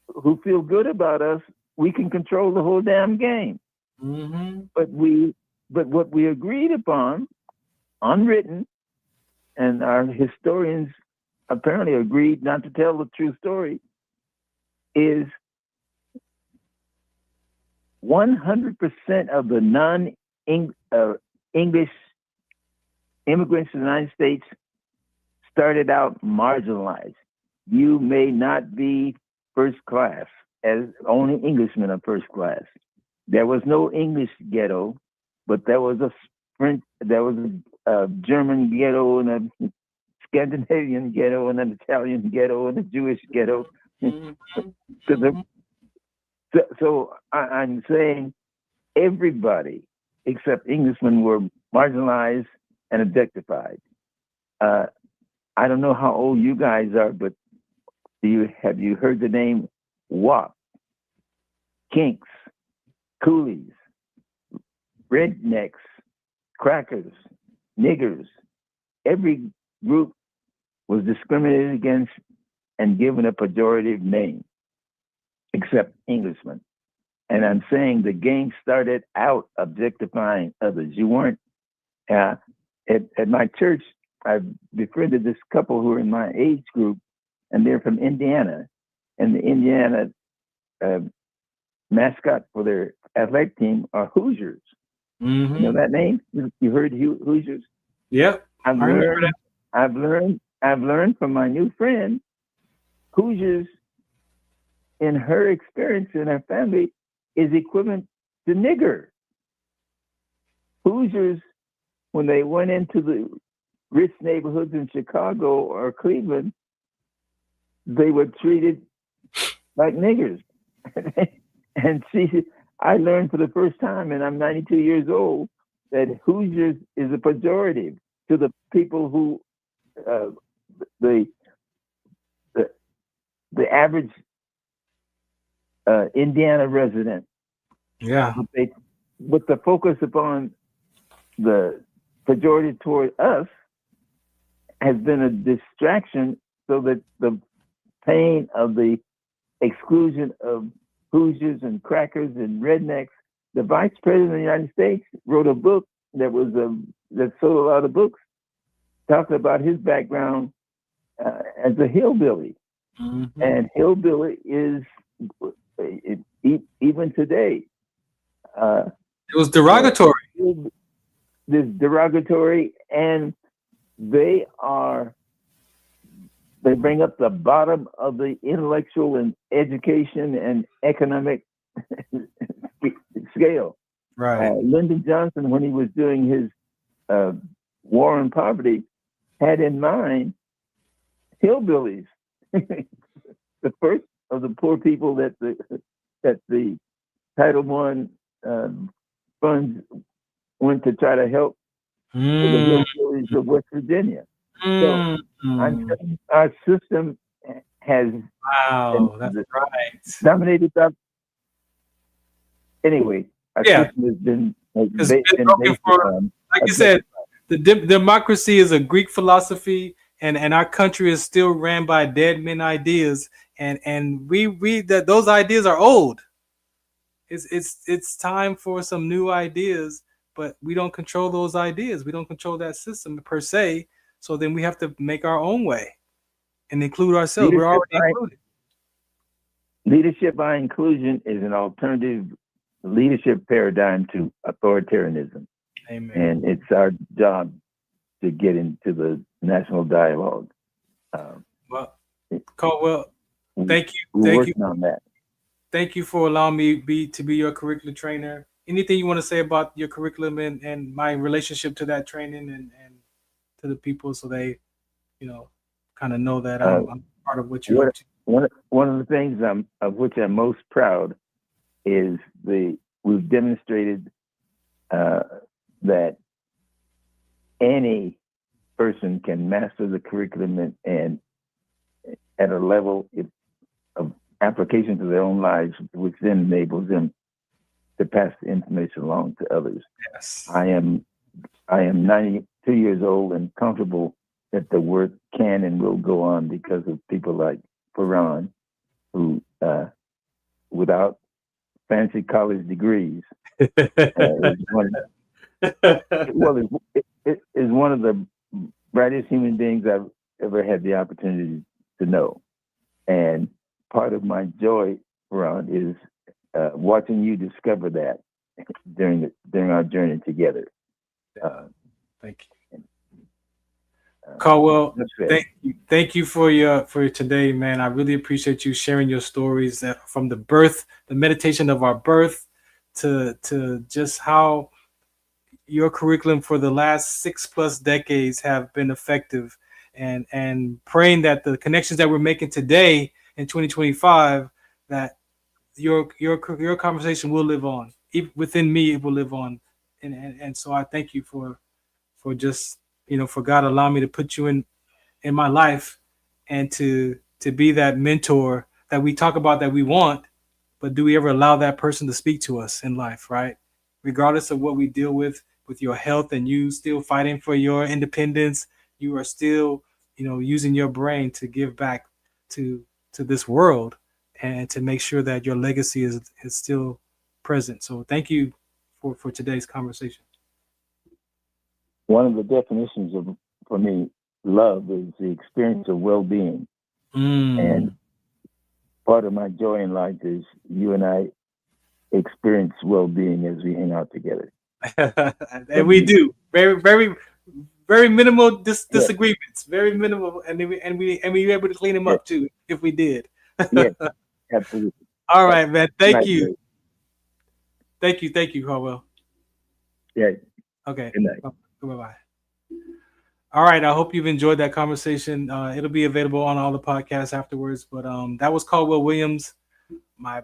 who feel good about us, we can control the whole damn game. Mm-hmm. But what we agreed upon, unwritten, and our historians apparently agreed not to tell the true story, is 100% of the non-English immigrants to the United States started out marginalized. You may not be first class. as only Englishmen of first class. There was no English ghetto, but there was a German ghetto and a Scandinavian ghetto and an Italian ghetto and a Jewish ghetto. So I'm saying everybody except Englishmen were marginalized and objectified. I don't know how old you guys are, but have you heard the name WAP, Kinks, Coolies, Rednecks, Crackers, Niggers? Every group was discriminated against and given a pejorative name, except Englishmen. And I'm saying the gang started out objectifying others. You weren't, at my church, I've befriended this couple who are in my age group, and they're from Indiana. And the Indiana mascot for their athletic team are Hoosiers. Mm-hmm. You know that name? You heard Hoosiers? Yeah. I've learned from my new friend, Hoosiers, in her experience in her family, is equivalent to nigger. Hoosiers, when they went into the rich neighborhoods in Chicago or Cleveland, they were treated like niggers. And I learned for the first time, and I'm 92 years old, that Hoosiers is a pejorative to the people who, the average Indiana resident. Yeah. But the focus upon the pejorative toward us has been a distraction, so that the pain of the exclusion of Hoosiers and crackers and rednecks. The vice president of the United States wrote a book that sold a lot of books, talking about his background as a hillbilly. Mm-hmm. And hillbilly is, even today, it was derogatory. This derogatory, and they bring up the bottom of the intellectual and education and economic scale. Right. Lyndon Johnson, when he was doing his war on poverty, had in mind hillbillies, the first of the poor people that the Title I funds went to try to help the hillbillies of West Virginia. So our system has that's right. dominated that. Anyway, our system has been broken for, like you said, the democracy is a Greek philosophy, and our country is still ran by dead men ideas, and we that those ideas are old. It's time for some new ideas, but we don't control those ideas. We don't control that system per se. So then we have to make our own way and include ourselves. We're already included. Leadership by inclusion is an alternative leadership paradigm to authoritarianism. Amen. And it's our job to get into the national dialogue. Well, Caldwell, thank you. We're working on that. Thank you for allowing me to be your curriculum trainer. Anything you want to say about your curriculum and my relationship to that training and to the people, so they, kind of know that I'm part of what you're up to. One of the things of which I'm most proud is we've demonstrated that any person can master the curriculum and at a level of application to their own lives, which then enables them to pass the information along to others. Yes. I am 92 years old and comfortable that the work can and will go on because of people like Farron, who, without fancy college degrees, is one of the brightest human beings I've ever had the opportunity to know. And part of my joy, Farron, is watching you discover that during our journey together. Thank you. Caldwell, That's it. thank you for today, man. I really appreciate you sharing your stories from the birth, the meditation of our birth, to just how your curriculum for the last 6+ decades have been effective, and praying that the connections that we're making today in 2025, that your conversation will live on. Even within me, it will live on, and so I thank you for just, for God allowing me to put you in my life, and to be that mentor that we talk about, that we want, but do we ever allow that person to speak to us in life, right? Regardless of what we deal with your health, and you still fighting for your independence, you are still, using your brain to give back to this world, and to make sure that your legacy is still present. So thank you for today's conversation. One of the definitions of, for me, love is the experience of well-being. And part of my joy in life is you and I experience well-being as we hang out together. And we do very, very, very minimal disagreements, very minimal, and we were able to clean them up too if we did. Yeah, absolutely. All right, man. Thank you. Great. Thank you, Caldwell. Yeah. Okay. Good night. Bye-bye. All right. I hope you've enjoyed that conversation. It'll be available on all the podcasts afterwards. But that was Caldwell Williams, my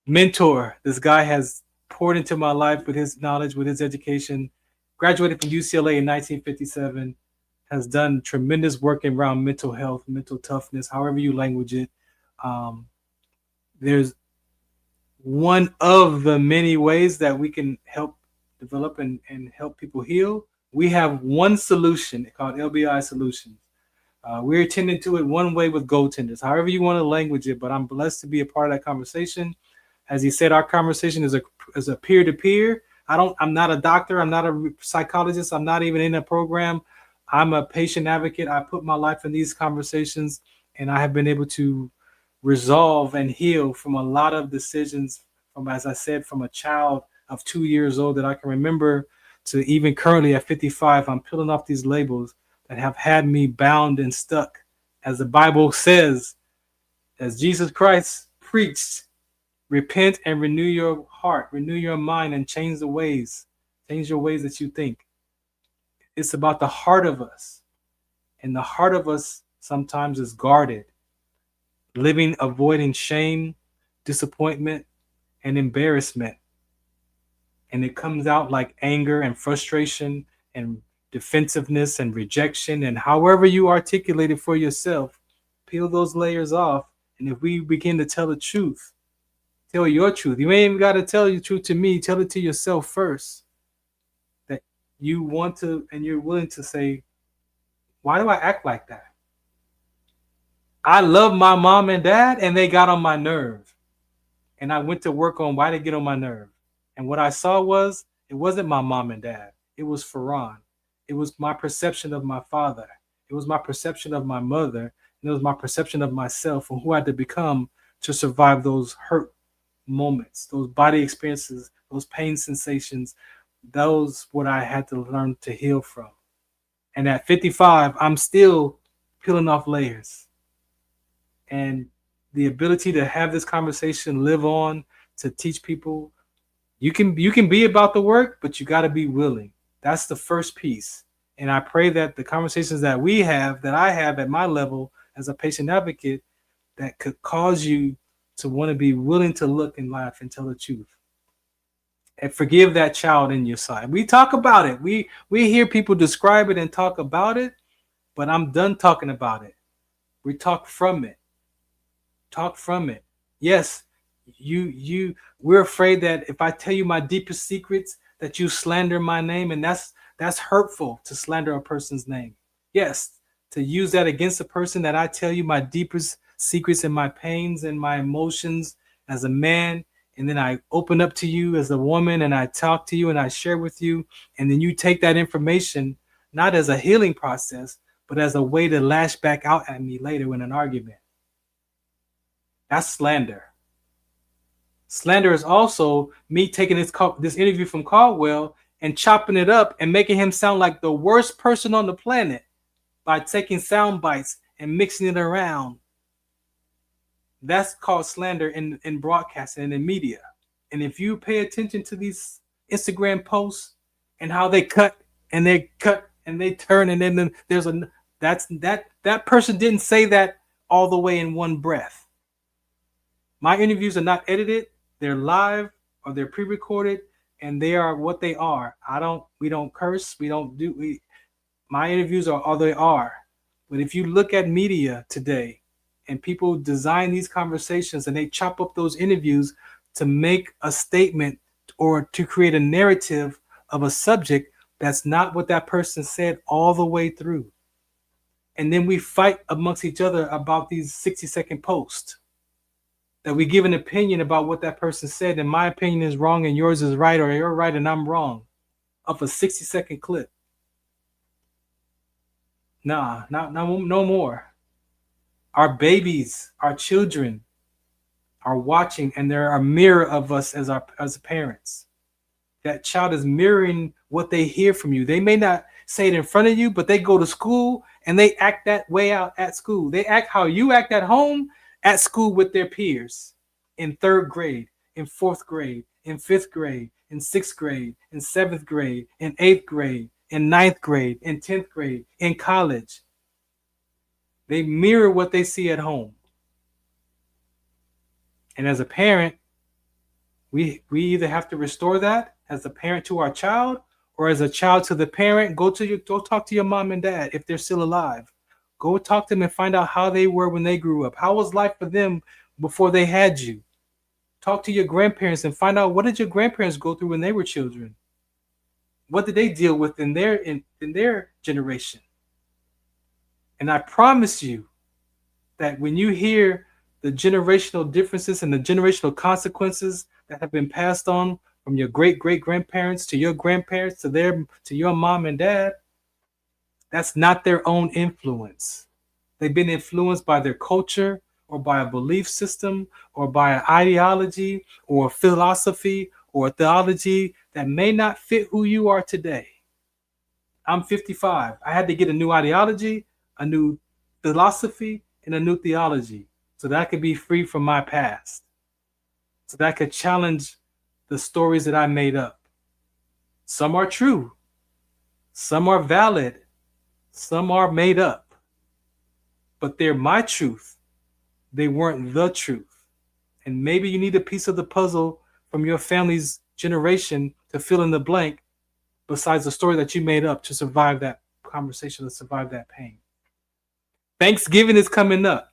mentor. This guy has poured into my life with his knowledge, with his education. Graduated from UCLA in 1957. Has done tremendous work around mental health, mental toughness, however you language it. There's one of the many ways that we can help develop and help people heal. We have one solution called LBI Solutions. We're attending to it one way with GoalTenders, however you want to language it, but I'm blessed to be a part of that conversation. As he said, our conversation is a peer-to-peer. I'm not a doctor. I'm not a psychologist. I'm not even in a program. I'm a patient advocate. I put my life in these conversations, and I have been able to resolve and heal from a lot of decisions from, as I said, from a child of 2 years old that I can remember to even currently at 55. I'm peeling off these labels that have had me bound and stuck. As the Bible says, as Jesus Christ preached, repent and renew your heart, renew your mind, and change your ways that you think. It's about the heart of us. And the heart of us sometimes is guarded, avoiding shame, disappointment, and embarrassment. And it comes out like anger and frustration and defensiveness and rejection. And however you articulate it for yourself, peel those layers off. And if we begin to tell the truth, tell your truth. You ain't even got to tell your truth to me. Tell it to yourself first. That you want to, and you're willing to say, why do I act like that? I love my mom and dad, and they got on my nerve. And I went to work on why they get on my nerve. And what I saw was, it wasn't my mom and dad. It was Farron. It was my perception of my father. It was my perception of my mother. And it was my perception of myself and who I had to become to survive those hurt moments, those body experiences, those pain sensations. Those what I had to learn to heal from. And at 55, I'm still peeling off layers. And the ability to have this conversation live on, to teach people, you can be about the work, but you got to be willing. That's the first piece. And I pray that the conversations that I have at my level as a patient advocate, that could cause you to want to be willing to look in life and tell the truth. And forgive that child in your side. We talk about it. We hear people describe it and talk about it, but I'm done talking about it. We talk from it. Talk from it. Yes, we're afraid that if I tell you my deepest secrets, that you slander my name, and that's hurtful to slander a person's name. Yes, to use that against a person, that I tell you my deepest secrets and my pains and my emotions as a man, and then I open up to you as a woman, and I talk to you and I share with you, and then you take that information not as a healing process, but as a way to lash back out at me later in an argument. That's slander. Slander is also me taking this interview from Caldwell and chopping it up and making him sound like the worst person on the planet by taking sound bites and mixing it around. That's called slander in broadcasting and in media. And if you pay attention to these Instagram posts and how they cut and they turn, and then there's that person didn't say that all the way in one breath. My interviews are not edited; they're live or they're pre-recorded, and they are what they are. We don't curse. My interviews are all they are. But if you look at media today, and people design these conversations and they chop up those interviews to make a statement or to create a narrative of a subject that's not what that person said all the way through. And then we fight amongst each other about these 60-second posts that we give an opinion about what that person said, and my opinion is wrong and yours is right, or you're right and I'm wrong, of a 60-second clip. No more. Our babies, our children are watching, and they're a mirror of us as parents. That child is mirroring what they hear from you. They may not say it in front of you, but they go to school and they act that way out at school. They act how you act at home, at school with their peers, in 3rd grade, in 4th grade, in 5th grade, in 6th grade, in 7th grade, in 8th grade, in 9th grade, in 10th grade, in college. They mirror what they see at home. And as a parent, we either have to restore that as a parent to our child, or as a child to the parent. Go talk to your mom and dad if they're still alive. Go talk to them and find out how they were when they grew up. How was life for them before they had you? Talk to your grandparents and find out, what did your grandparents go through when they were children? What did they deal with in their generation? And I promise you that when you hear the generational differences and the generational consequences that have been passed on from your great-great-grandparents to your grandparents to your mom and dad, that's not their own influence. They've been influenced by their culture or by a belief system or by an ideology or a philosophy or a theology that may not fit who you are today. I'm 55. I had to get a new ideology, a new philosophy, and a new theology so that I could be free from my past, so that I could challenge the stories that I made up. Some are true, some are valid, some are made up, but they're my truth. They weren't the truth. And maybe you need a piece of the puzzle from your family's generation to fill in the blank besides the story that you made up to survive that conversation, to survive that pain. Thanksgiving is coming up.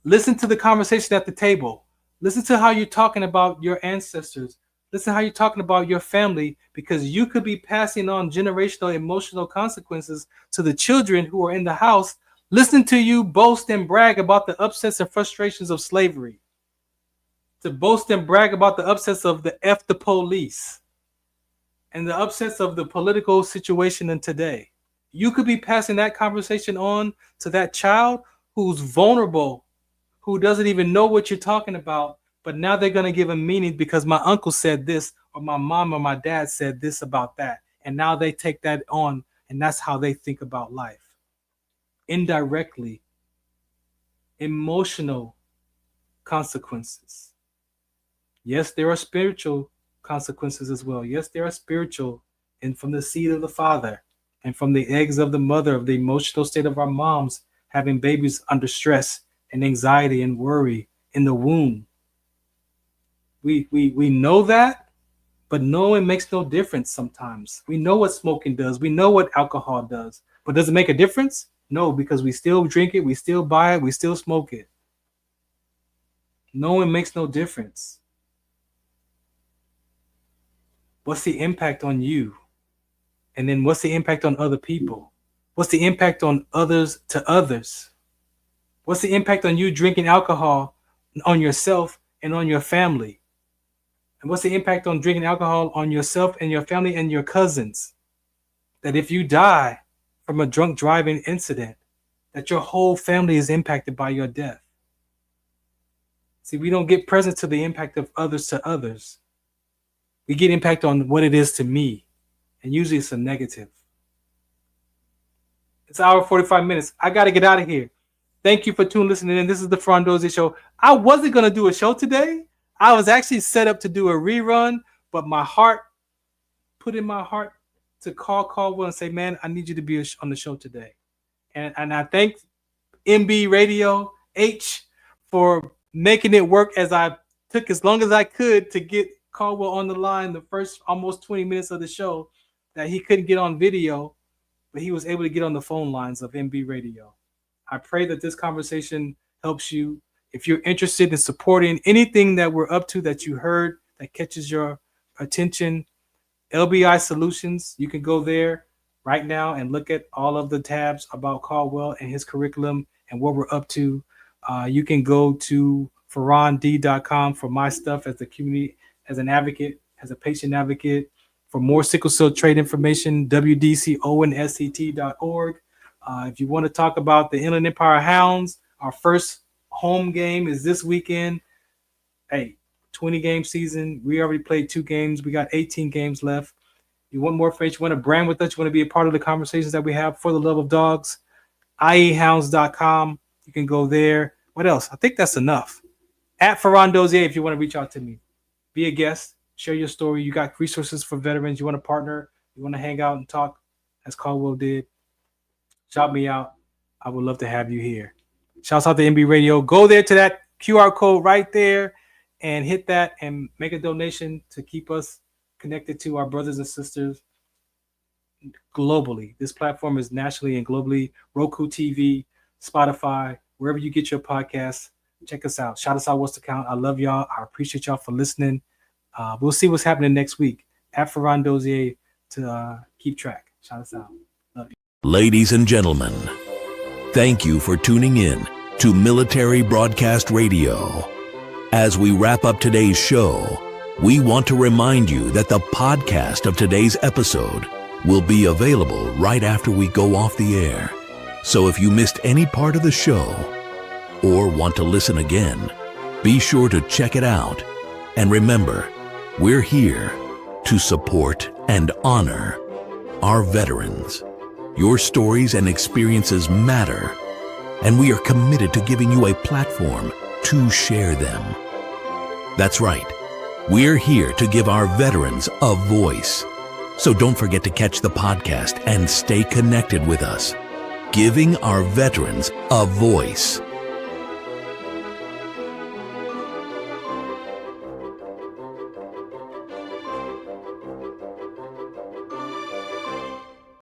Listen to the conversation at the table. Listen to how you're talking about your ancestors. Listen how you're talking about your family, because you could be passing on generational emotional consequences to the children who are in the house. Listen to you boast and brag about the upsets and frustrations of slavery. To boast and brag about the upsets of the F the police and the upsets of the political situation in today. You could be passing that conversation on to that child who's vulnerable, who doesn't even know what you're talking about, but now they're going to give a meaning because my uncle said this, or my mom or my dad said this about that. And now they take that on, and that's how they think about life. Indirectly, emotional consequences. Yes, there are spiritual consequences as well. Yes, there are spiritual, and from the seed of the father and from the eggs of the mother, of the emotional state of our moms, having babies under stress and anxiety and worry in the womb. We know that, but knowing makes no difference sometimes. We know what smoking does. We know what alcohol does. But does it make a difference? No, because we still drink it, we still buy it, we still smoke it. Knowing makes no difference. What's the impact on you? And then what's the impact on other people? What's the impact on others to others? What's the impact on you drinking alcohol on yourself and on your family? And what's the impact on drinking alcohol on yourself and your family and your cousins? That if you die from a drunk driving incident, that your whole family is impacted by your death. See, we don't get present to the impact of others to others. We get impact on what it is to me. and usually it's a negative. It's an hour 45 minutes. I got to get out of here. Thank you for listening in. This is the Farron Dozier Show. I wasn't going to do a show today. I was actually set up to do a rerun, but my heart put in my heart to call Caldwell and say, man, I need you to be on the show today. And I thank MB Radio H for making it work, as I took as long as I could to get Caldwell on the line the first almost 20 minutes of the show that he couldn't get on video, but he was able to get on the phone lines of MB Radio. I pray that this conversation helps you. If you're interested in supporting anything that we're up to that you heard that catches your attention, LBI Solutions, you can go there right now and look at all of the tabs about Caldwell and his curriculum and what we're up to. You can go to farrond.com for my stuff as a community, as an advocate, as a patient advocate. For more sickle cell trait information, wdconsct.org. If you want to talk about the Inland Empire Hounds, our first home game is this weekend. Hey, 20-game season. We already played 2 games. We got 18 games left. You want more information? You want to brand with us? You want to be a part of the conversations that we have for the love of dogs? IEHounds.com. You can go there. What else? I think that's enough. At Farron Dozier, if you want to reach out to me. Be a guest. Share your story. You got resources for veterans. You want to partner. You want to hang out and talk, as Caldwell did. Shout me out. I would love to have you here. Shouts out to MB Radio. Go there to that QR code right there and hit that and make a donation to keep us connected to our brothers and sisters globally. This platform is nationally and globally. Roku TV, Spotify, wherever you get your podcasts. Check us out. Shout us out. What's the count? I love y'all. I appreciate y'all for listening. We'll see what's happening next week at Farron Dozier to keep track. Shout us out. Love you. Ladies and gentlemen, thank you for tuning in to Military Broadcast Radio. As we wrap up today's show, we want to remind you that the podcast of today's episode will be available right after we go off the air. So if you missed any part of the show or want to listen again, be sure to check it out. And remember, we're here to support and honor our veterans. Your stories and experiences matter, and we are committed to giving you a platform to share them. That's right. We're here to give our veterans a voice. So don't forget to catch the podcast and stay connected with us. Giving our veterans a voice.